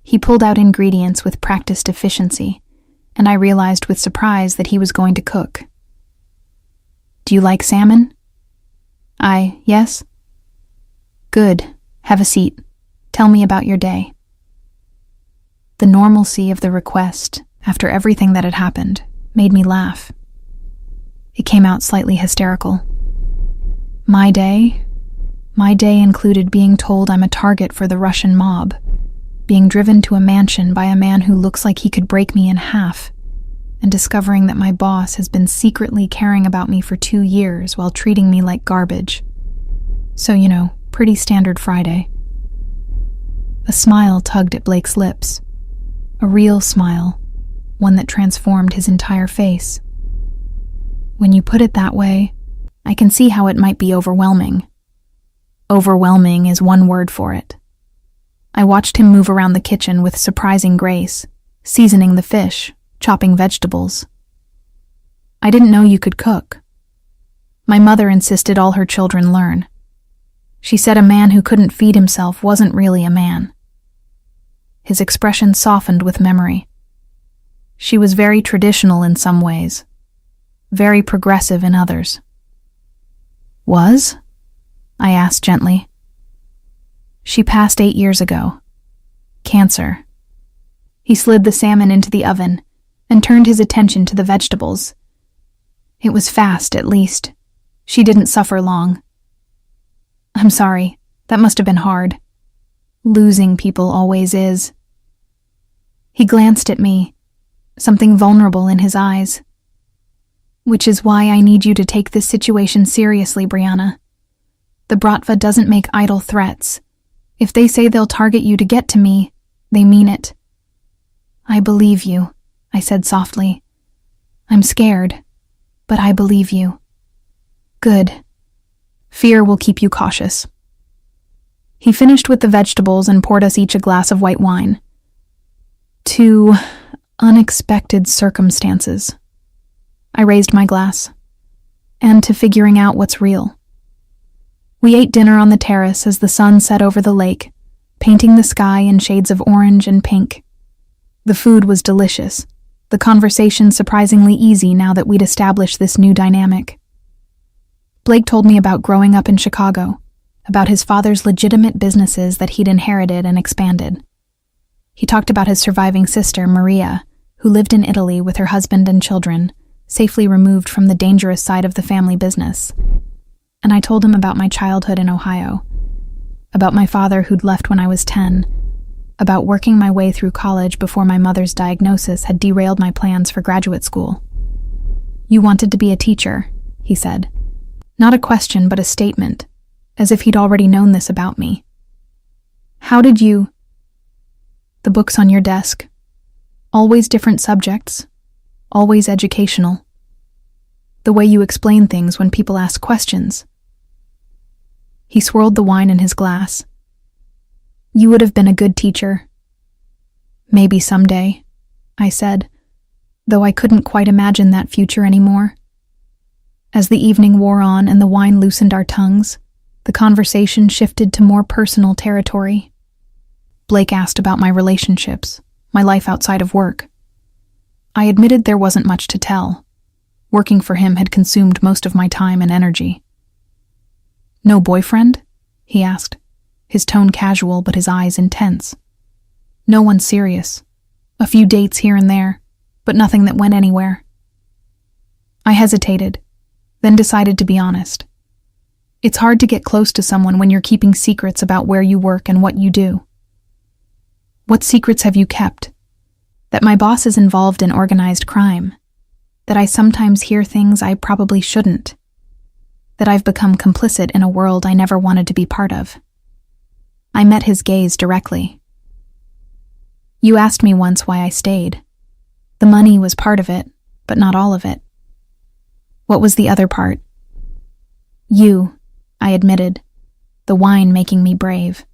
He pulled out ingredients with practiced efficiency, and I realized with surprise that he was going to cook. Do you like salmon? Yes. Good. Have a seat. Tell me about your day. The normalcy of the request, after everything that had happened, made me laugh. It came out slightly hysterical. My day included being told I'm a target for the Russian mob, being driven to a mansion by a man who looks like he could break me in half, and discovering that my boss has been secretly caring about me for 2 years while treating me like garbage. So, Pretty standard Friday. A smile tugged at Blake's lips. A real smile, one that transformed his entire face. When you put it that way, I can see how it might be overwhelming. Overwhelming is one word for it. I watched him move around the kitchen with surprising grace, seasoning the fish, chopping vegetables. I didn't know you could cook. My mother insisted all her children learn. She said a man who couldn't feed himself wasn't really a man. His expression softened with memory. She was very traditional in some ways, very progressive in others. Was? I asked gently. She passed 8 years ago. Cancer. He slid the salmon into the oven and turned his attention to the vegetables. It was fast, at least. She didn't suffer long. I'm sorry, that must have been hard. Losing people always is. He glanced at me, something vulnerable in his eyes. Which is why I need you to take this situation seriously, Brianna. The Bratva doesn't make idle threats. If they say they'll target you to get to me, they mean it. I believe you, I said softly. I'm scared, but I believe you. Good. Fear will keep you cautious. He finished with the vegetables and poured us each a glass of white wine. 2 unexpected circumstances. I raised my glass. And to figuring out what's real. We ate dinner on the terrace as the sun set over the lake, painting the sky in shades of orange and pink. The food was delicious, the conversation surprisingly easy now that we'd established this new dynamic. Blake told me about growing up in Chicago, about his father's legitimate businesses that he'd inherited and expanded. He talked about his surviving sister, Maria, who lived in Italy with her husband and children, safely removed from the dangerous side of the family business. And I told him about my childhood in Ohio, about my father who'd left when I was 10, about working my way through college before my mother's diagnosis had derailed my plans for graduate school. You wanted to be a teacher, he said. Not a question, but a statement, as if he'd already known this about me. How did you... The books on your desk. Always different subjects. Always educational. The way you explain things when people ask questions. He swirled the wine in his glass. You would have been a good teacher. Maybe someday, I said, though I couldn't quite imagine that future anymore. As the evening wore on and the wine loosened our tongues, the conversation shifted to more personal territory. Blake asked about my relationships, my life outside of work. I admitted there wasn't much to tell. Working for him had consumed most of my time and energy. No boyfriend? He asked, his tone casual but his eyes intense. No one serious. A few dates here and there, but nothing that went anywhere. I hesitated, then decided to be honest. It's hard to get close to someone when you're keeping secrets about where you work and what you do. What secrets have you kept? That my boss is involved in organized crime. That I sometimes hear things I probably shouldn't. That I've become complicit in a world I never wanted to be part of. I met his gaze directly. You asked me once why I stayed. The money was part of it, but not all of it. What was the other part? You, I admitted, the wine making me brave.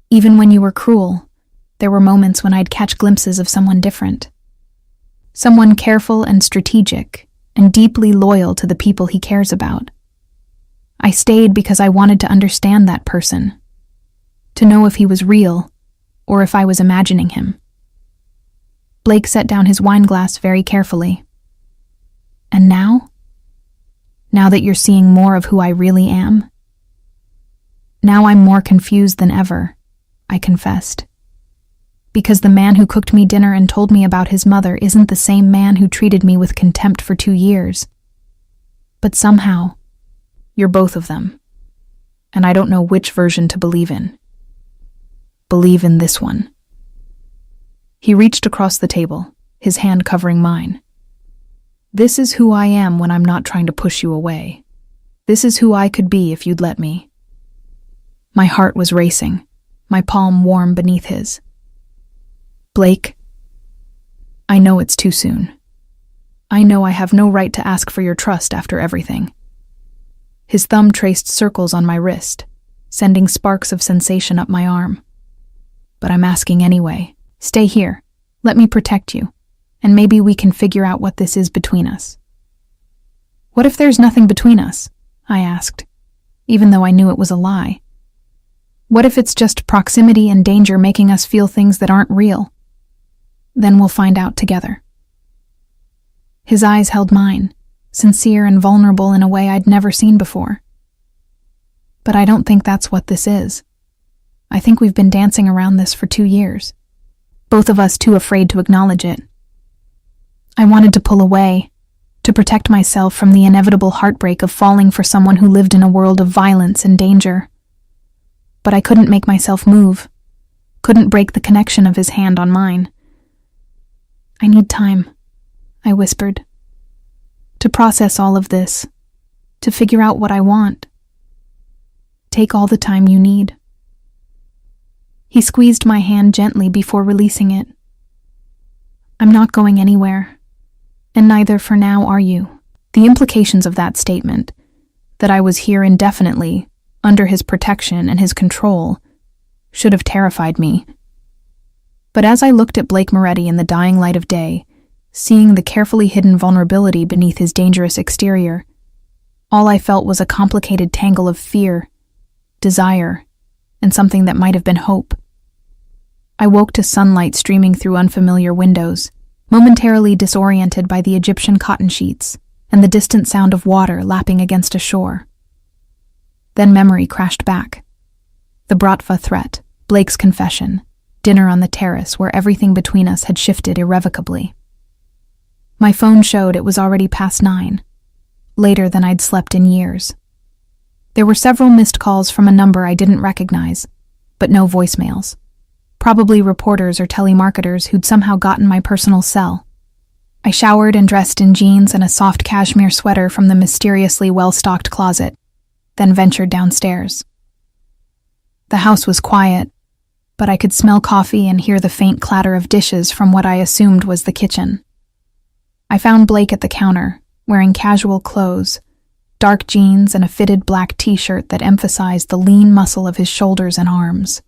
Even when you were cruel, there were moments when I'd catch glimpses of someone different. Someone careful and strategic, and deeply loyal to the people he cares about. I stayed because I wanted to understand that person, to know if he was real, or if I was imagining him. Blake set down his wine glass very carefully. And now? Now that you're seeing more of who I really am? Now I'm more confused than ever, I confessed. Because the man who cooked me dinner and told me about his mother isn't the same man who treated me with contempt for 2 years. But somehow, you're both of them. And I don't know which version to believe in. Believe in this one. He reached across the table, his hand covering mine. This is who I am when I'm not trying to push you away. This is who I could be if you'd let me. My heart was racing, my palm warm beneath his. Blake, I know it's too soon. I know I have no right to ask for your trust after everything. His thumb traced circles on my wrist, sending sparks of sensation up my arm. But I'm asking anyway. Stay here. Let me protect you, and maybe we can figure out what this is between us. What if there's nothing between us? I asked, even though I knew it was a lie. What if it's just proximity and danger making us feel things that aren't real? Then we'll find out together. His eyes held mine, sincere and vulnerable in a way I'd never seen before. But I don't think that's what this is. I think we've been dancing around this for 2 years, both of us too afraid to acknowledge it. I wanted to pull away, to protect myself from the inevitable heartbreak of falling for someone who lived in a world of violence and danger. But I couldn't make myself move, couldn't break the connection of his hand on mine. I need time, I whispered, to process all of this, to figure out what I want. Take all the time you need. He squeezed my hand gently before releasing it. I'm not going anywhere, and neither for now are you. The implications of that statement, that I was here indefinitely, under his protection and his control, should have terrified me. But as I looked at Blake Moretti in the dying light of day, seeing the carefully hidden vulnerability beneath his dangerous exterior, all I felt was a complicated tangle of fear, desire, and something that might have been hope. I woke to sunlight streaming through unfamiliar windows, momentarily disoriented by the Egyptian cotton sheets and the distant sound of water lapping against a shore. Then memory crashed back. The Bratva threat, Blake's confession, dinner on the terrace where everything between us had shifted irrevocably. My phone showed it was already past 9, later than I'd slept in years. There were several missed calls from a number I didn't recognize, but no voicemails. Probably reporters or telemarketers who'd somehow gotten my personal cell. I showered and dressed in jeans and a soft cashmere sweater from the mysteriously well-stocked closet, then ventured downstairs. The house was quiet, but I could smell coffee and hear the faint clatter of dishes from what I assumed was the kitchen. I found Blake at the counter, wearing casual clothes, dark jeans and a fitted black t-shirt that emphasized the lean muscle of his shoulders and arms.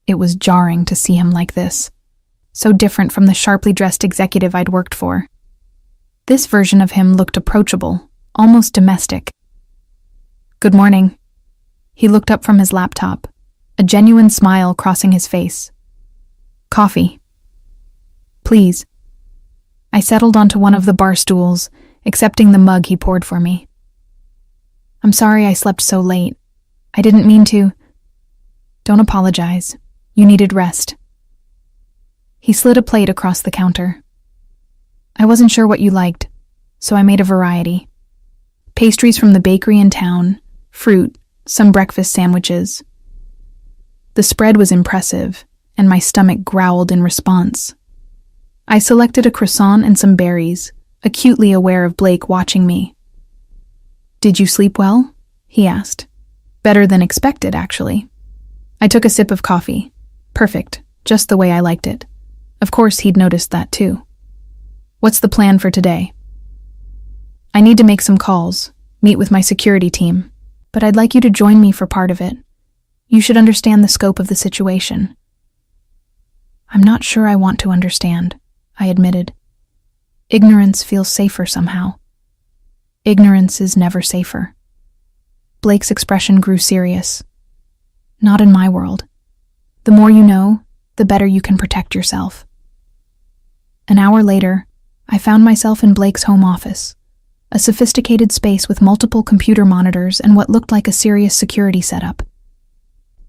It was jarring to see him like this, so different from the sharply dressed executive I'd worked for. This version of him looked approachable, almost domestic. Good morning. He looked up from his laptop, a genuine smile crossing his face. Coffee. Please. I settled onto one of the bar stools, accepting the mug he poured for me. I'm sorry I slept so late. I didn't mean to. Don't apologize. You needed rest. He slid a plate across the counter. I wasn't sure what you liked, so I made a variety. Pastries from the bakery in town, fruit, some breakfast sandwiches. The spread was impressive, and my stomach growled in response. I selected a croissant and some berries, acutely aware of Blake watching me. Did you sleep well? He asked. Better than expected, actually. I took a sip of coffee. Perfect, just the way I liked it. Of course, he'd noticed that too. What's the plan for today? I need to make some calls, meet with my security team, but I'd like you to join me for part of it. You should understand the scope of the situation. I'm not sure I want to understand, I admitted. Ignorance feels safer somehow. Ignorance is never safer. Blake's expression grew serious. Not in my world. The more you know, the better you can protect yourself. An hour later, I found myself in Blake's home office, a sophisticated space with multiple computer monitors and what looked like a serious security setup.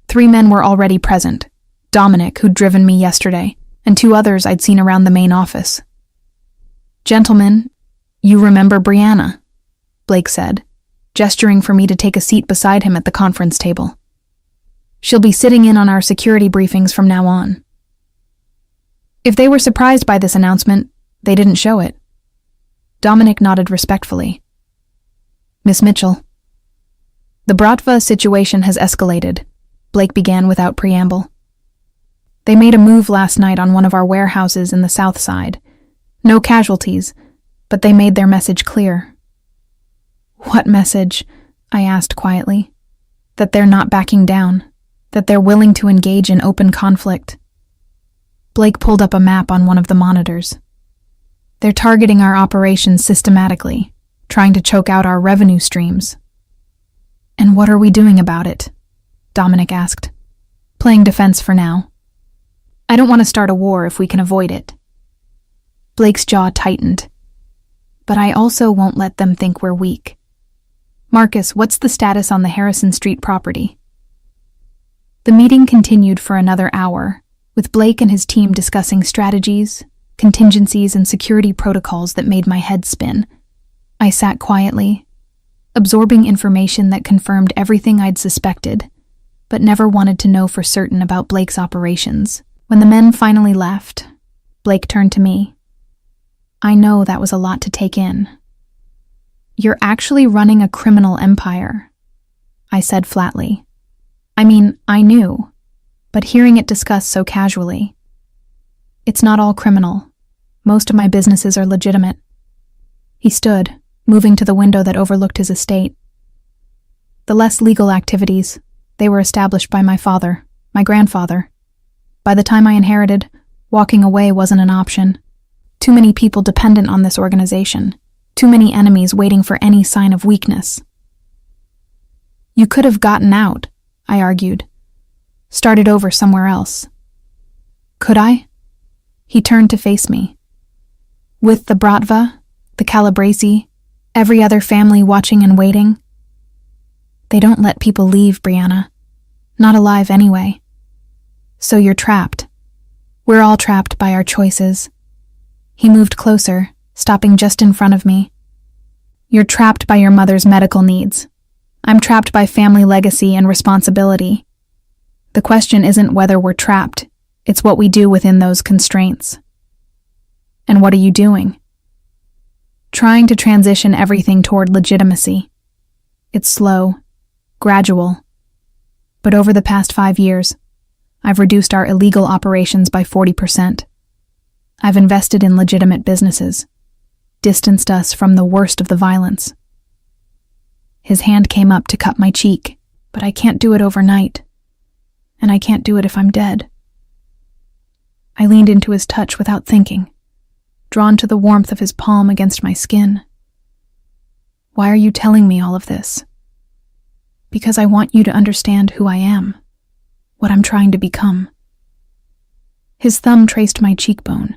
3 men were already present, Dominic, who'd driven me yesterday, and 2 others I'd seen around the main office. Gentlemen, you remember Brianna, Blake said, gesturing for me to take a seat beside him at the conference table. She'll be sitting in on our security briefings from now on. If they were surprised by this announcement, they didn't show it. Dominic nodded respectfully. Miss Mitchell. The Bratva situation has escalated, Blake began without preamble. They made a move last night on one of our warehouses in the South Side. No casualties, but they made their message clear. What message? I asked quietly. That they're not backing down, that they're willing to engage in open conflict. Blake pulled up a map on one of the monitors. They're targeting our operations systematically, trying to choke out our revenue streams. And what are we doing about it? Dominic asked. Playing defense for now. I don't want to start a war if we can avoid it. Blake's jaw tightened. But I also won't let them think we're weak. Marcus, what's the status on the Harrison Street property? The meeting continued for another hour, with Blake and his team discussing strategies, contingencies, and security protocols that made my head spin. I sat quietly, absorbing information that confirmed everything I'd suspected, but never wanted to know for certain about Blake's operations. When the men finally left, Blake turned to me. I know that was a lot to take in. You're actually running a criminal empire, I said flatly. I mean, I knew, but hearing it discussed so casually. It's not all criminal. Most of my businesses are legitimate. He stood, moving to the window that overlooked his estate. The less legal activities, they were established by my father, my grandfather. By the time I inherited, walking away wasn't an option. Too many people dependent on this organization. Too many enemies waiting for any sign of weakness. You could have gotten out, I argued. Started over somewhere else. Could I? He turned to face me. With the Bratva, the Calabresi, every other family watching and waiting. They don't let people leave, Brianna. Not alive anyway. So you're trapped. We're all trapped by our choices. He moved closer, stopping just in front of me. You're trapped by your mother's medical needs. I'm trapped by family legacy and responsibility. The question isn't whether we're trapped, it's what we do within those constraints. And what are you doing? Trying to transition everything toward legitimacy. It's slow, gradual. But over the past 5 years, I've reduced our illegal operations by 40%. I've invested in legitimate businesses, distanced us from the worst of the violence. His hand came up to cut my cheek, but I can't do it overnight, and I can't do it if I'm dead. I leaned into his touch without thinking, drawn to the warmth of his palm against my skin. Why are you telling me all of this? Because I want you to understand who I am, what I'm trying to become. His thumb traced my cheekbone.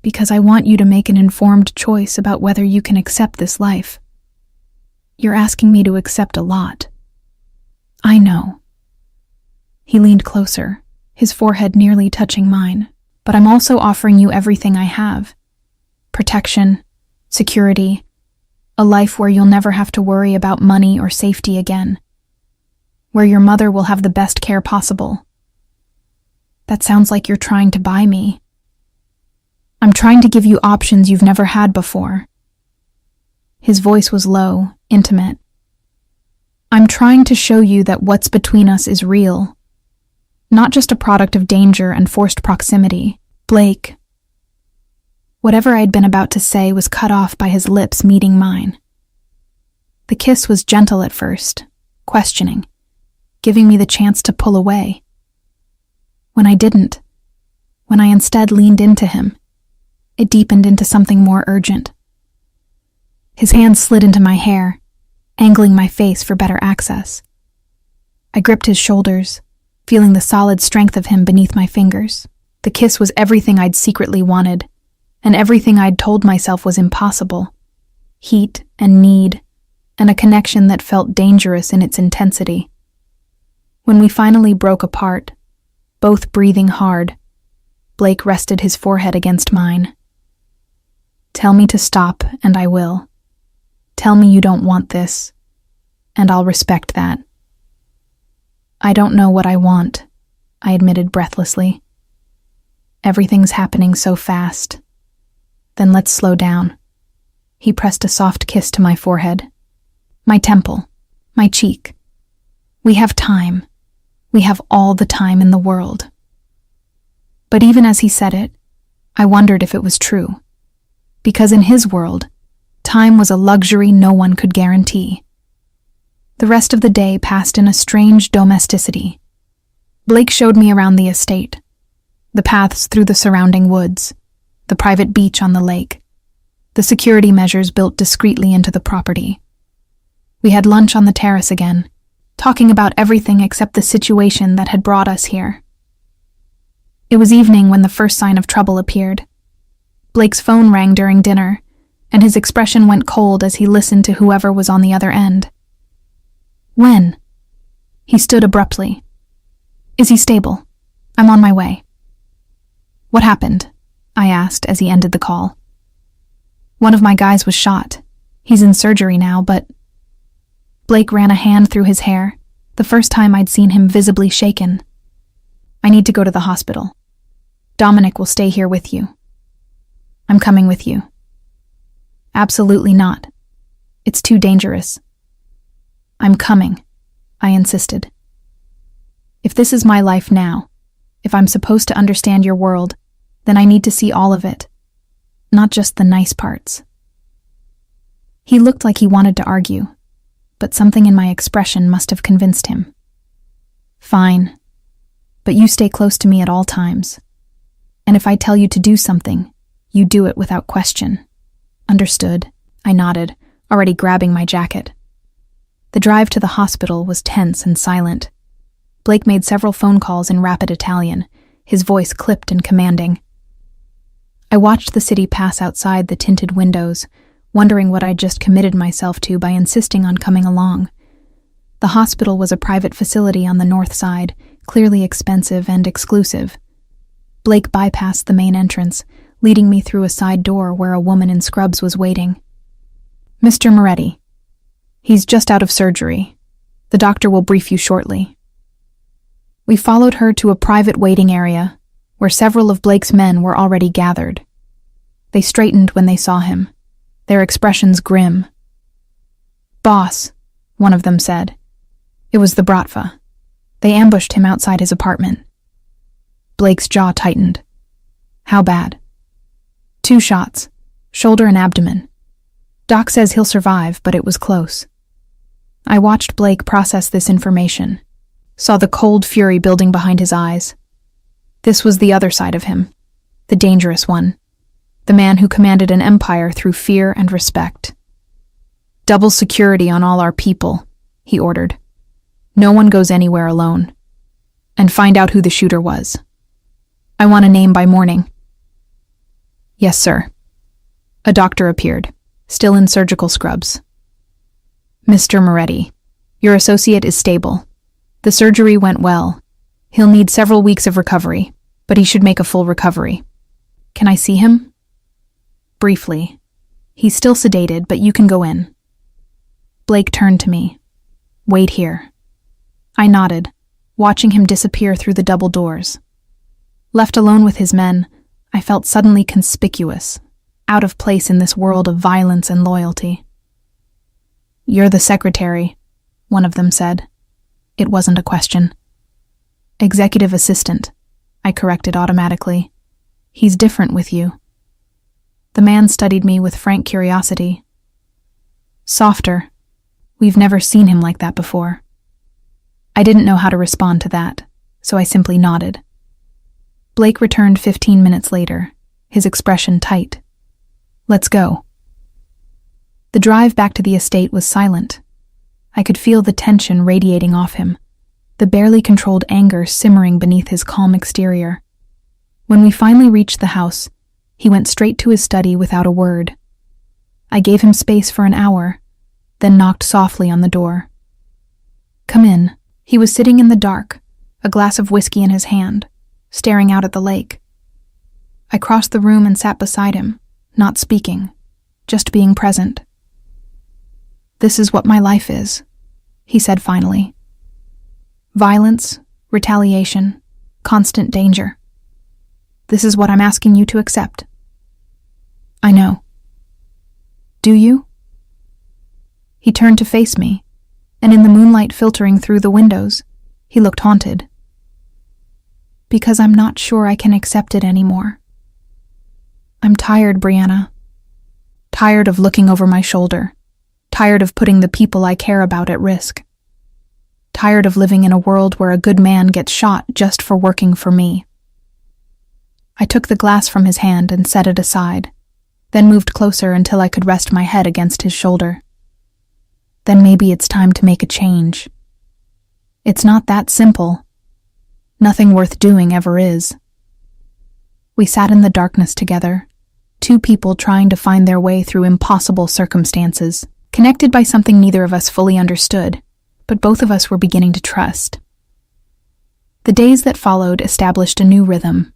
Because I want you to make an informed choice about whether you can accept this life. You're asking me to accept a lot. I know. He leaned closer, his forehead nearly touching mine. But I'm also offering you everything I have. Protection, security, a life where you'll never have to worry about money or safety again. Where your mother will have the best care possible. That sounds like you're trying to buy me. I'm trying to give you options you've never had before. His voice was low, intimate. I'm trying to show you that what's between us is real. Not just a product of danger and forced proximity. Blake. Whatever I'd been about to say was cut off by his lips meeting mine. The kiss was gentle at first, questioning, giving me the chance to pull away. When I didn't, when I instead leaned into him, it deepened into something more urgent. His hand slid into my hair, angling my face for better access. I gripped his shoulders, feeling the solid strength of him beneath my fingers. The kiss was everything I'd secretly wanted, and everything I'd told myself was impossible. Heat and need, and a connection that felt dangerous in its intensity. When we finally broke apart, both breathing hard, Blake rested his forehead against mine. Tell me to stop, and I will. Tell me you don't want this, and I'll respect that. I don't know what I want, I admitted breathlessly. Everything's happening so fast. Then let's slow down. He pressed a soft kiss to my forehead, my temple, my cheek. We have time. We have all the time in the world. But even as he said it, I wondered if it was true. Because in his world, time was a luxury no one could guarantee. The rest of the day passed in a strange domesticity. Blake showed me around the estate, the paths through the surrounding woods, the private beach on the lake, the security measures built discreetly into the property. We had lunch on the terrace again, talking about everything except the situation that had brought us here. It was evening when the first sign of trouble appeared. Blake's phone rang during dinner, and his expression went cold as he listened to whoever was on the other end. When? He stood abruptly. Is he stable? I'm on my way. What happened? I asked as he ended the call. One of my guys was shot. He's in surgery now, but... Blake ran a hand through his hair, the first time I'd seen him visibly shaken. I need to go to the hospital. Dominic will stay here with you. I'm coming with you. Absolutely not. It's too dangerous. I'm coming, I insisted. If this is my life now, if I'm supposed to understand your world, then I need to see all of it, not just the nice parts. He looked like he wanted to argue, but something in my expression must have convinced him. Fine, but you stay close to me at all times. And if I tell you to do something, you do it without question. Understood, I nodded, already grabbing my jacket. The drive to the hospital was tense and silent. Blake made several phone calls in rapid Italian, his voice clipped and commanding. I watched the city pass outside the tinted windows, wondering what I'd just committed myself to by insisting on coming along. The hospital was a private facility on the north side, clearly expensive and exclusive. Blake bypassed the main entrance, leading me through a side door where a woman in scrubs was waiting. Mr. Moretti. He's just out of surgery. The doctor will brief you shortly. We followed her to a private waiting area, where several of Blake's men were already gathered. They straightened when they saw him, their expressions grim. Boss, one of them said. It was the Bratva. They ambushed him outside his apartment. Blake's jaw tightened. How bad? 2 shots, shoulder and abdomen. Doc says he'll survive, but it was close. I watched Blake process this information, saw the cold fury building behind his eyes. This was the other side of him, the dangerous one, the man who commanded an empire through fear and respect. Double security on all our people, he ordered. No one goes anywhere alone. And find out who the shooter was. I want a name by morning. Yes, sir. A doctor appeared, still in surgical scrubs. Mr. Moretti, your associate is stable. The surgery went well. He'll need several weeks of recovery, but he should make a full recovery. Can I see him? Briefly. He's still sedated, but you can go in. Blake turned to me. Wait here. I nodded, watching him disappear through the double doors. Left alone with his men, I felt suddenly conspicuous, out of place in this world of violence and loyalty. You're the secretary, one of them said. It wasn't a question. Executive assistant, I corrected automatically. He's different with you. The man studied me with frank curiosity. Softer. We've never seen him like that before. I didn't know how to respond to that, so I simply nodded. Blake returned 15 minutes later, his expression tight. Let's go. The drive back to the estate was silent. I could feel the tension radiating off him, the barely controlled anger simmering beneath his calm exterior. When we finally reached the house, he went straight to his study without a word. I gave him space for an hour, then knocked softly on the door. Come in. He was sitting in the dark, a glass of whiskey in his hand, staring out at the lake. I crossed the room and sat beside him, not speaking, just being present. This is what my life is, he said finally. Violence, retaliation, constant danger. This is what I'm asking you to accept. I know. Do you? He turned to face me, and in the moonlight filtering through the windows, He looked haunted. Because I'm not sure I can accept it anymore. I'm tired, Brianna. Tired of looking over my shoulder. Tired of putting the people I care about at risk. Tired of living in a world where a good man gets shot just for working for me. I took the glass from his hand and set it aside, then moved closer until I could rest my head against his shoulder. Then maybe it's time to make a change. It's not that simple. Nothing worth doing ever is. We sat in the darkness together, two people trying to find their way through impossible circumstances, connected by something neither of us fully understood, but both of us were beginning to trust. The days that followed established a new rhythm.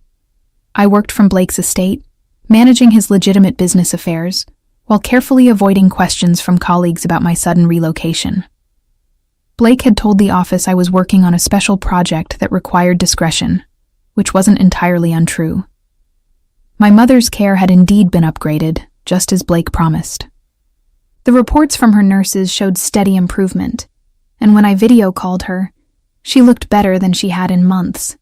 I worked from Blake's estate, managing his legitimate business affairs, while carefully avoiding questions from colleagues about my sudden relocation. Blake had told the office I was working on a special project that required discretion, which wasn't entirely untrue. My mother's care had indeed been upgraded, just as Blake promised. The reports from her nurses showed steady improvement, and when I video called her, she looked better than she had in months.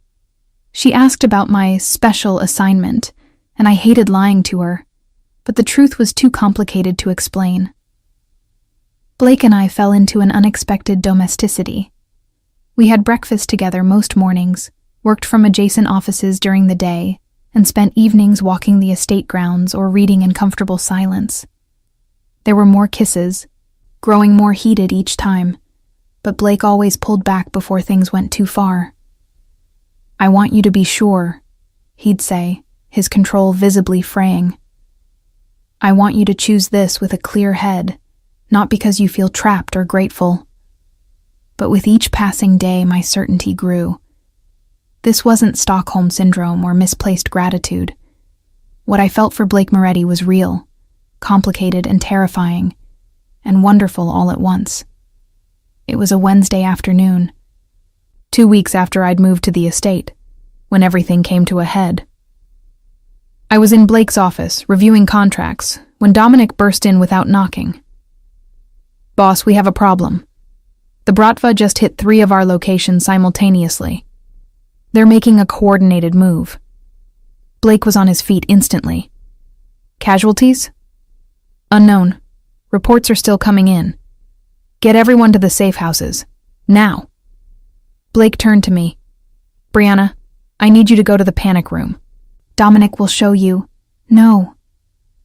She asked about my special assignment, and I hated lying to her, but the truth was too complicated to explain. Blake and I fell into an unexpected domesticity. We had breakfast together most mornings, worked from adjacent offices during the day, and spent evenings walking the estate grounds or reading in comfortable silence. There were more kisses, growing more heated each time, but Blake always pulled back before things went too far. "I want you to be sure," he'd say, his control visibly fraying. "I want you to choose this with a clear head, not because you feel trapped or grateful." But with each passing day, my certainty grew. This wasn't Stockholm Syndrome or misplaced gratitude. What I felt for Blake Moretti was real, complicated and terrifying, and wonderful all at once. It was a Wednesday afternoon, 2 weeks after I'd moved to the estate, when everything came to a head. I was in Blake's office, reviewing contracts, when Dominic burst in without knocking. "Boss, we have a problem. The Bratva just hit 3 of our locations simultaneously. They're making a coordinated move." Blake was on his feet instantly. "Casualties?" "Unknown. Reports are still coming in. Get everyone to the safe houses. Now." Blake turned to me. "Brianna, I need you to go to the panic room. Dominic will show you." "No."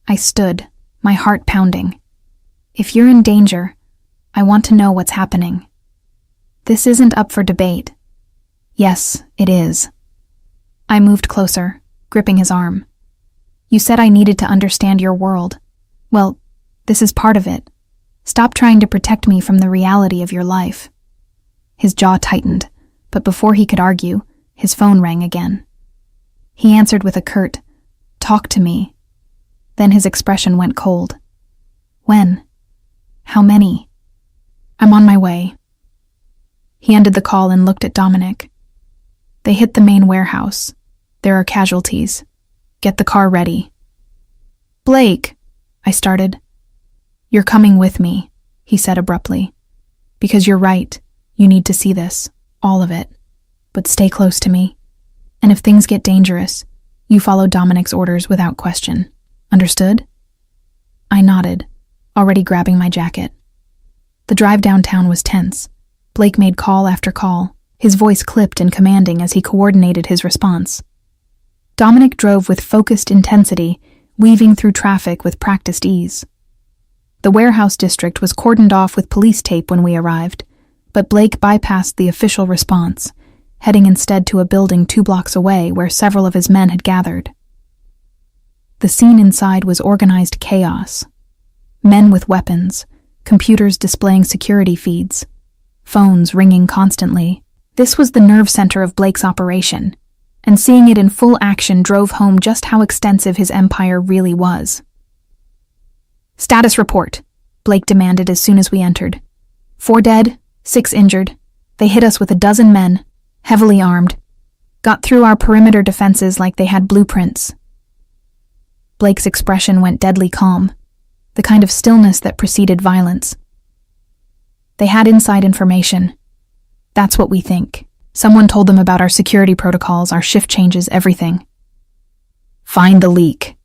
I stood, my heart pounding. "If you're in danger, I want to know what's happening. This isn't up for debate." "Yes, it is." I moved closer, gripping his arm. "You said I needed to understand your world. Well, this is part of it. Stop trying to protect me from the reality of your life." His jaw tightened, but before he could argue, his phone rang again. He answered with a curt, "Talk to me." Then his expression went cold. "When? How many?" "I'm on my way." He ended the call and looked at Dominic. "They hit the main warehouse. There are casualties. Get the car ready." "Blake," I started. "You're coming with me," he said abruptly. "Because you're right. You need to see this. All of it. But stay close to me. And if things get dangerous, you follow Dominic's orders without question. Understood?" I nodded, already grabbing my jacket. The drive downtown was tense. Blake made call after call, his voice clipped and commanding as he coordinated his response. Dominic drove with focused intensity, weaving through traffic with practiced ease. The warehouse district was cordoned off with police tape when we arrived, but Blake bypassed the official response, heading instead to a building 2 blocks away where several of his men had gathered. The scene inside was organized chaos. Men with weapons, computers displaying security feeds, phones ringing constantly. This was the nerve center of Blake's operation, and seeing it in full action drove home just how extensive his empire really was. "Status report," Blake demanded as soon as we entered. 4 dead, 6 injured. They hit us with 12 men, heavily armed. Got through our perimeter defenses like they had blueprints. Blake's expression went deadly calm, the kind of stillness that preceded violence. "They had inside information. That's what we think." Someone told them about our security protocols, our shift changes, everything. Find the leak.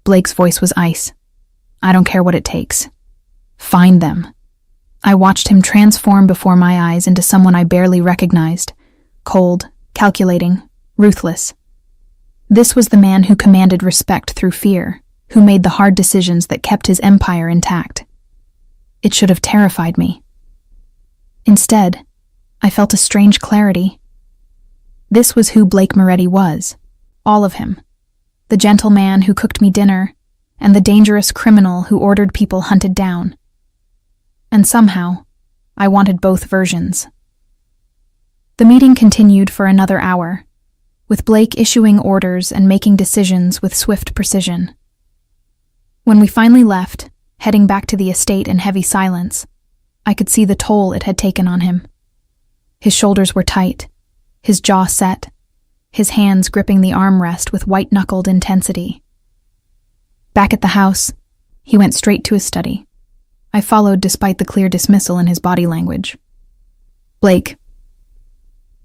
Blake's voice was ice. I don't care what it takes. Find them. I watched him transform before my eyes into someone I barely recognized. Cold, calculating, ruthless. This was the man who commanded respect through fear, who made the hard decisions that kept his empire intact. It should have terrified me. Instead, I felt a strange clarity. This was who Blake Moretti was. All of him. The gentle man who cooked me dinner, and the dangerous criminal who ordered people hunted down. And somehow, I wanted both versions. The meeting continued for another hour, with Blake issuing orders and making decisions with swift precision. When we finally left, heading back to the estate in heavy silence, I could see the toll it had taken on him. His shoulders were tight, his jaw set, his hands gripping the armrest with white-knuckled intensity. Back at the house, he went straight to his study. I followed despite the clear dismissal in his body language. Blake.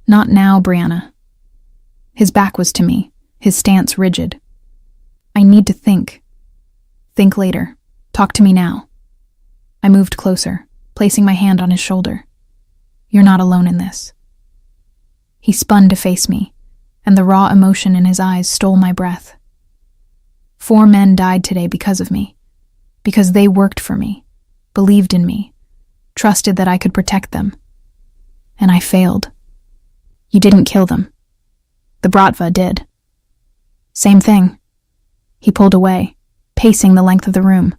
Not now, Brianna. His back was to me, his stance rigid. I need to think. Think later. Talk to me now. I moved closer, placing my hand on his shoulder. You're not alone in this. He spun to face me, and the raw emotion in his eyes stole my breath. 4 men died today because of me, because they worked for me, believed in me, trusted that I could protect them. And I failed. You didn't kill them. The Bratva did. Same thing. He pulled away, pacing the length of the room.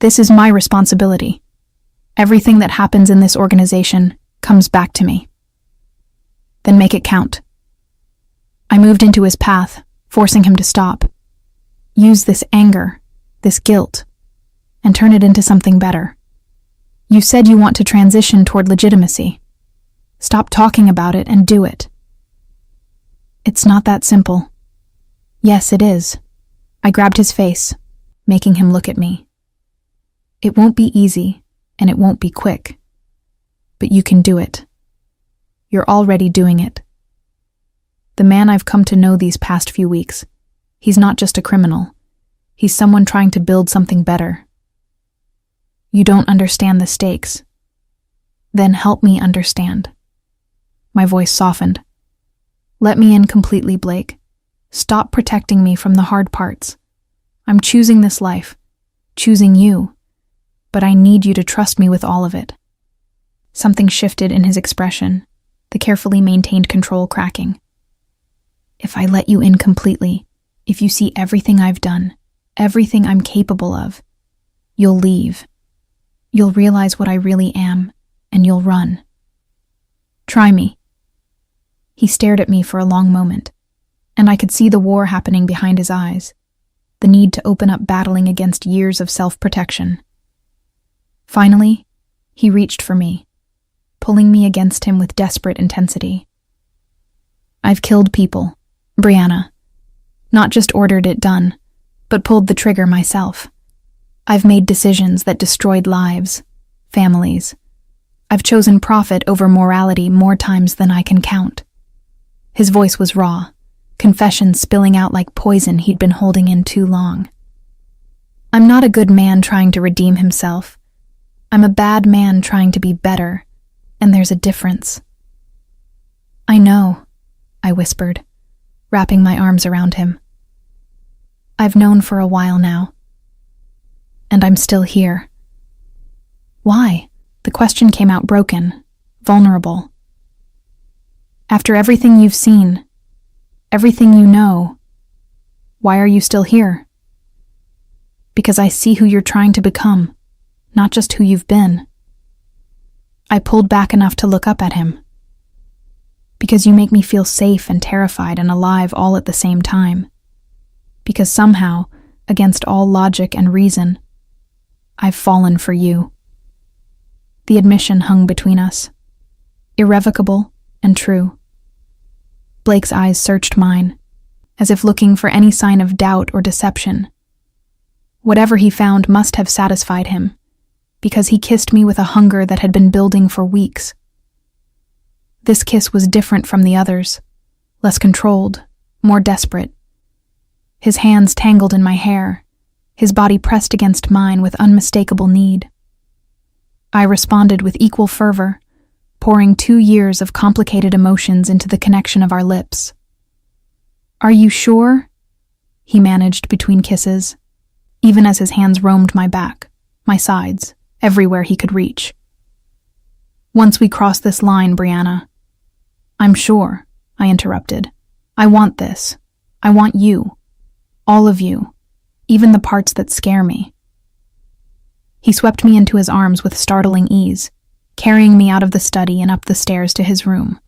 This is my responsibility. Everything that happens in this organization comes back to me. Then make it count. I moved into his path, forcing him to stop. Use this anger, this guilt, and turn it into something better. You said you want to transition toward legitimacy. Stop talking about it and do it. It's not that simple. Yes, it is. I grabbed his face, making him look at me. It won't be easy, and it won't be quick. But you can do it. You're already doing it. The man I've come to know these past few weeks, he's not just a criminal. He's someone trying to build something better. You don't understand the stakes. Then help me understand. My voice softened. Let me in completely, Blake. Stop protecting me from the hard parts. I'm choosing this life, choosing you, but I need you to trust me with all of it. Something shifted in his expression, the carefully maintained control cracking. If I let you in completely, if you see everything I've done, everything I'm capable of, you'll leave. You'll realize what I really am, and you'll run. Try me. He stared at me for a long moment, and I could see the war happening behind his eyes, the need to open up battling against years of self-protection. Finally, he reached for me, pulling me against him with desperate intensity. I've killed people, Brianna. Not just ordered it done, but pulled the trigger myself. I've made decisions that destroyed lives, families. I've chosen profit over morality more times than I can count. His voice was raw, confession spilling out like poison he'd been holding in too long. I'm not a good man trying to redeem himself. I'm a bad man trying to be better, and there's a difference. I know, I whispered, wrapping my arms around him. I've known for a while now. And I'm still here. Why? The question came out broken, vulnerable. After everything you've seen, everything you know, why are you still here? Because I see who you're trying to become, not just who you've been. I pulled back enough to look up at him. Because you make me feel safe and terrified and alive all at the same time. Because somehow, against all logic and reason, I've fallen for you. The admission hung between us, irrevocable and true. Blake's eyes searched mine, as if looking for any sign of doubt or deception. Whatever he found must have satisfied him, because he kissed me with a hunger that had been building for weeks. This kiss was different from the others, less controlled, more desperate. His hands tangled in my hair, his body pressed against mine with unmistakable need. I responded with equal fervor, pouring 2 years of complicated emotions into the connection of our lips. "Are you sure?" he managed between kisses, even as his hands roamed my back, my sides, everywhere he could reach. "Once we cross this line, Brianna." "I'm sure," I interrupted. "I want this. I want you. All of you. Even the parts that scare me." He swept me into his arms with startling ease, carrying me out of the study and up the stairs to his room.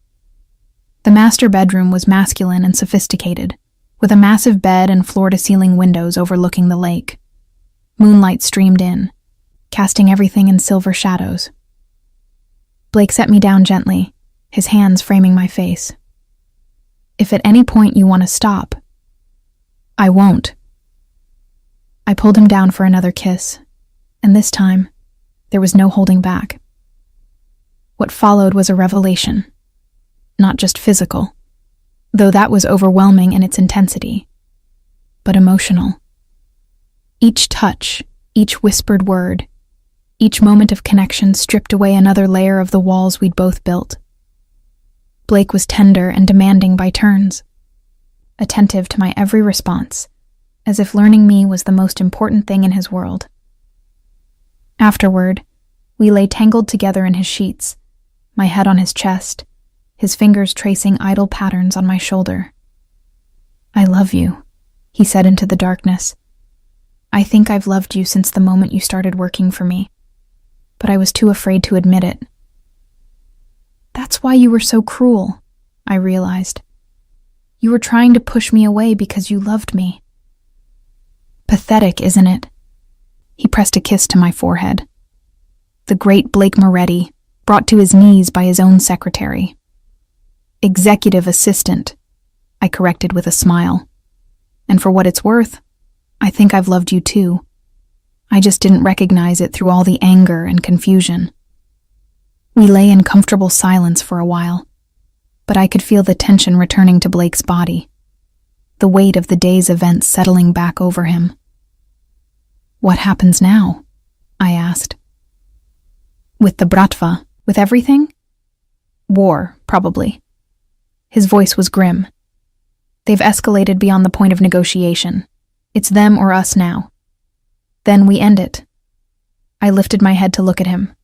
The master bedroom was masculine and sophisticated, with a massive bed and floor-to-ceiling windows overlooking the lake. Moonlight streamed in, casting everything in silver shadows. Blake set me down gently, his hands framing my face. "If at any point you want to stop..." "I won't." I pulled him down for another kiss, and this time, there was no holding back. What followed was a revelation. Not just physical, though that was overwhelming in its intensity, but emotional. Each touch, each whispered word, each moment of connection stripped away another layer of the walls we'd both built. Blake was tender and demanding by turns, attentive to my every response, as if learning me was the most important thing in his world. Afterward, we lay tangled together in his sheets, my head on his chest, his fingers tracing idle patterns on my shoulder. "I love you," he said into the darkness. "I think I've loved you since the moment you started working for me, but I was too afraid to admit it." "That's why you were so cruel," I realized. "You were trying to push me away because you loved me." "Pathetic, isn't it?" He pressed a kiss to my forehead. The great Blake Moretti, brought to his knees by his own secretary. "Executive assistant," I corrected with a smile. "And for what it's worth, I think I've loved you too. I just didn't recognize it through all the anger and confusion." We lay in comfortable silence for a while, but I could feel the tension returning to Blake's body, the weight of the day's events settling back over him. "What happens now?" I asked. "With the bratva, with everything?" "War, probably." His voice was grim. "They've escalated beyond the point of negotiation. It's them or us now. Then we end it." I lifted my head to look at him.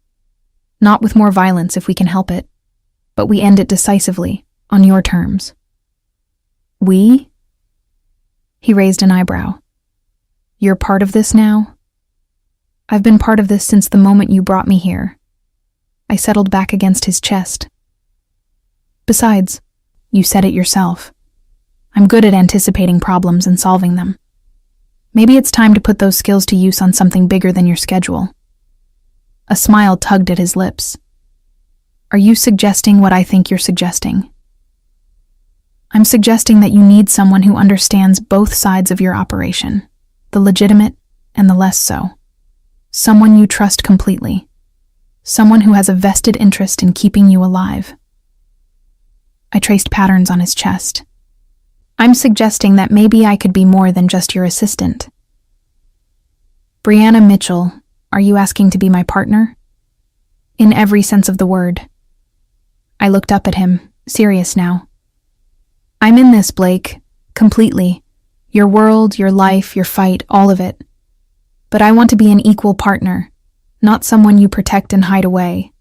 "Not with more violence if we can help it, but we end it decisively, on your terms." "We?" He raised an eyebrow. "You're part of this now?" "I've been part of this since the moment you brought me here." I settled back against his chest. "Besides, you said it yourself. I'm good at anticipating problems and solving them. Maybe it's time to put those skills to use on something bigger than your schedule." A smile tugged at his lips. "Are you suggesting what I think you're suggesting?" "I'm suggesting that you need someone who understands both sides of your operation, the legitimate and the less so. Someone you trust completely. Someone who has a vested interest in keeping you alive." I traced patterns on his chest. "I'm suggesting that maybe I could be more than just your assistant." "Brianna Mitchell, are you asking to be my partner?" "In every sense of the word." I looked up at him, serious now. "I'm in this, Blake, completely. Your world, your life, your fight, all of it. But I want to be an equal partner, not someone you protect and hide away."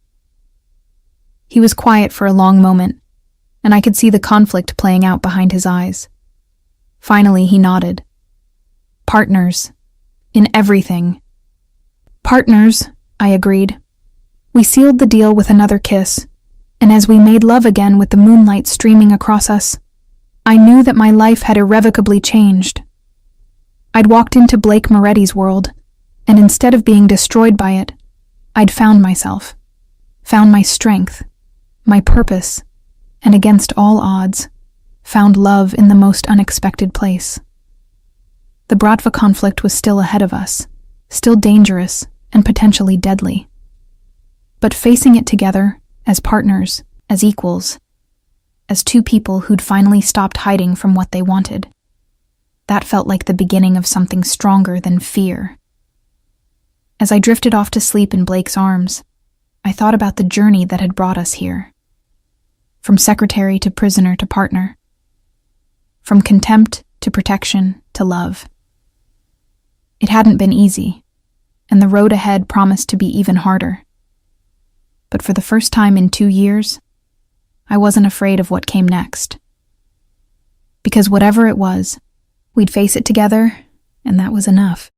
He was quiet for a long moment, and I could see the conflict playing out behind his eyes. Finally, he nodded. "Partners. In everything." "Partners," I agreed. We sealed the deal with another kiss, and as we made love again with the moonlight streaming across us, I knew that my life had irrevocably changed. I'd walked into Blake Moretti's world, and instead of being destroyed by it, I'd found myself, found my strength, my purpose, and against all odds, found love in the most unexpected place. The Bratva conflict was still ahead of us, still dangerous and potentially deadly. But facing it together, as partners, as equals, as two people who'd finally stopped hiding from what they wanted. That felt like the beginning of something stronger than fear. As I drifted off to sleep in Blake's arms, I thought about the journey that had brought us here. From secretary to prisoner to partner. From contempt to protection to love. It hadn't been easy, and the road ahead promised to be even harder. But for the first time in 2 years, I wasn't afraid of what came next. Because whatever it was, we'd face it together, and that was enough.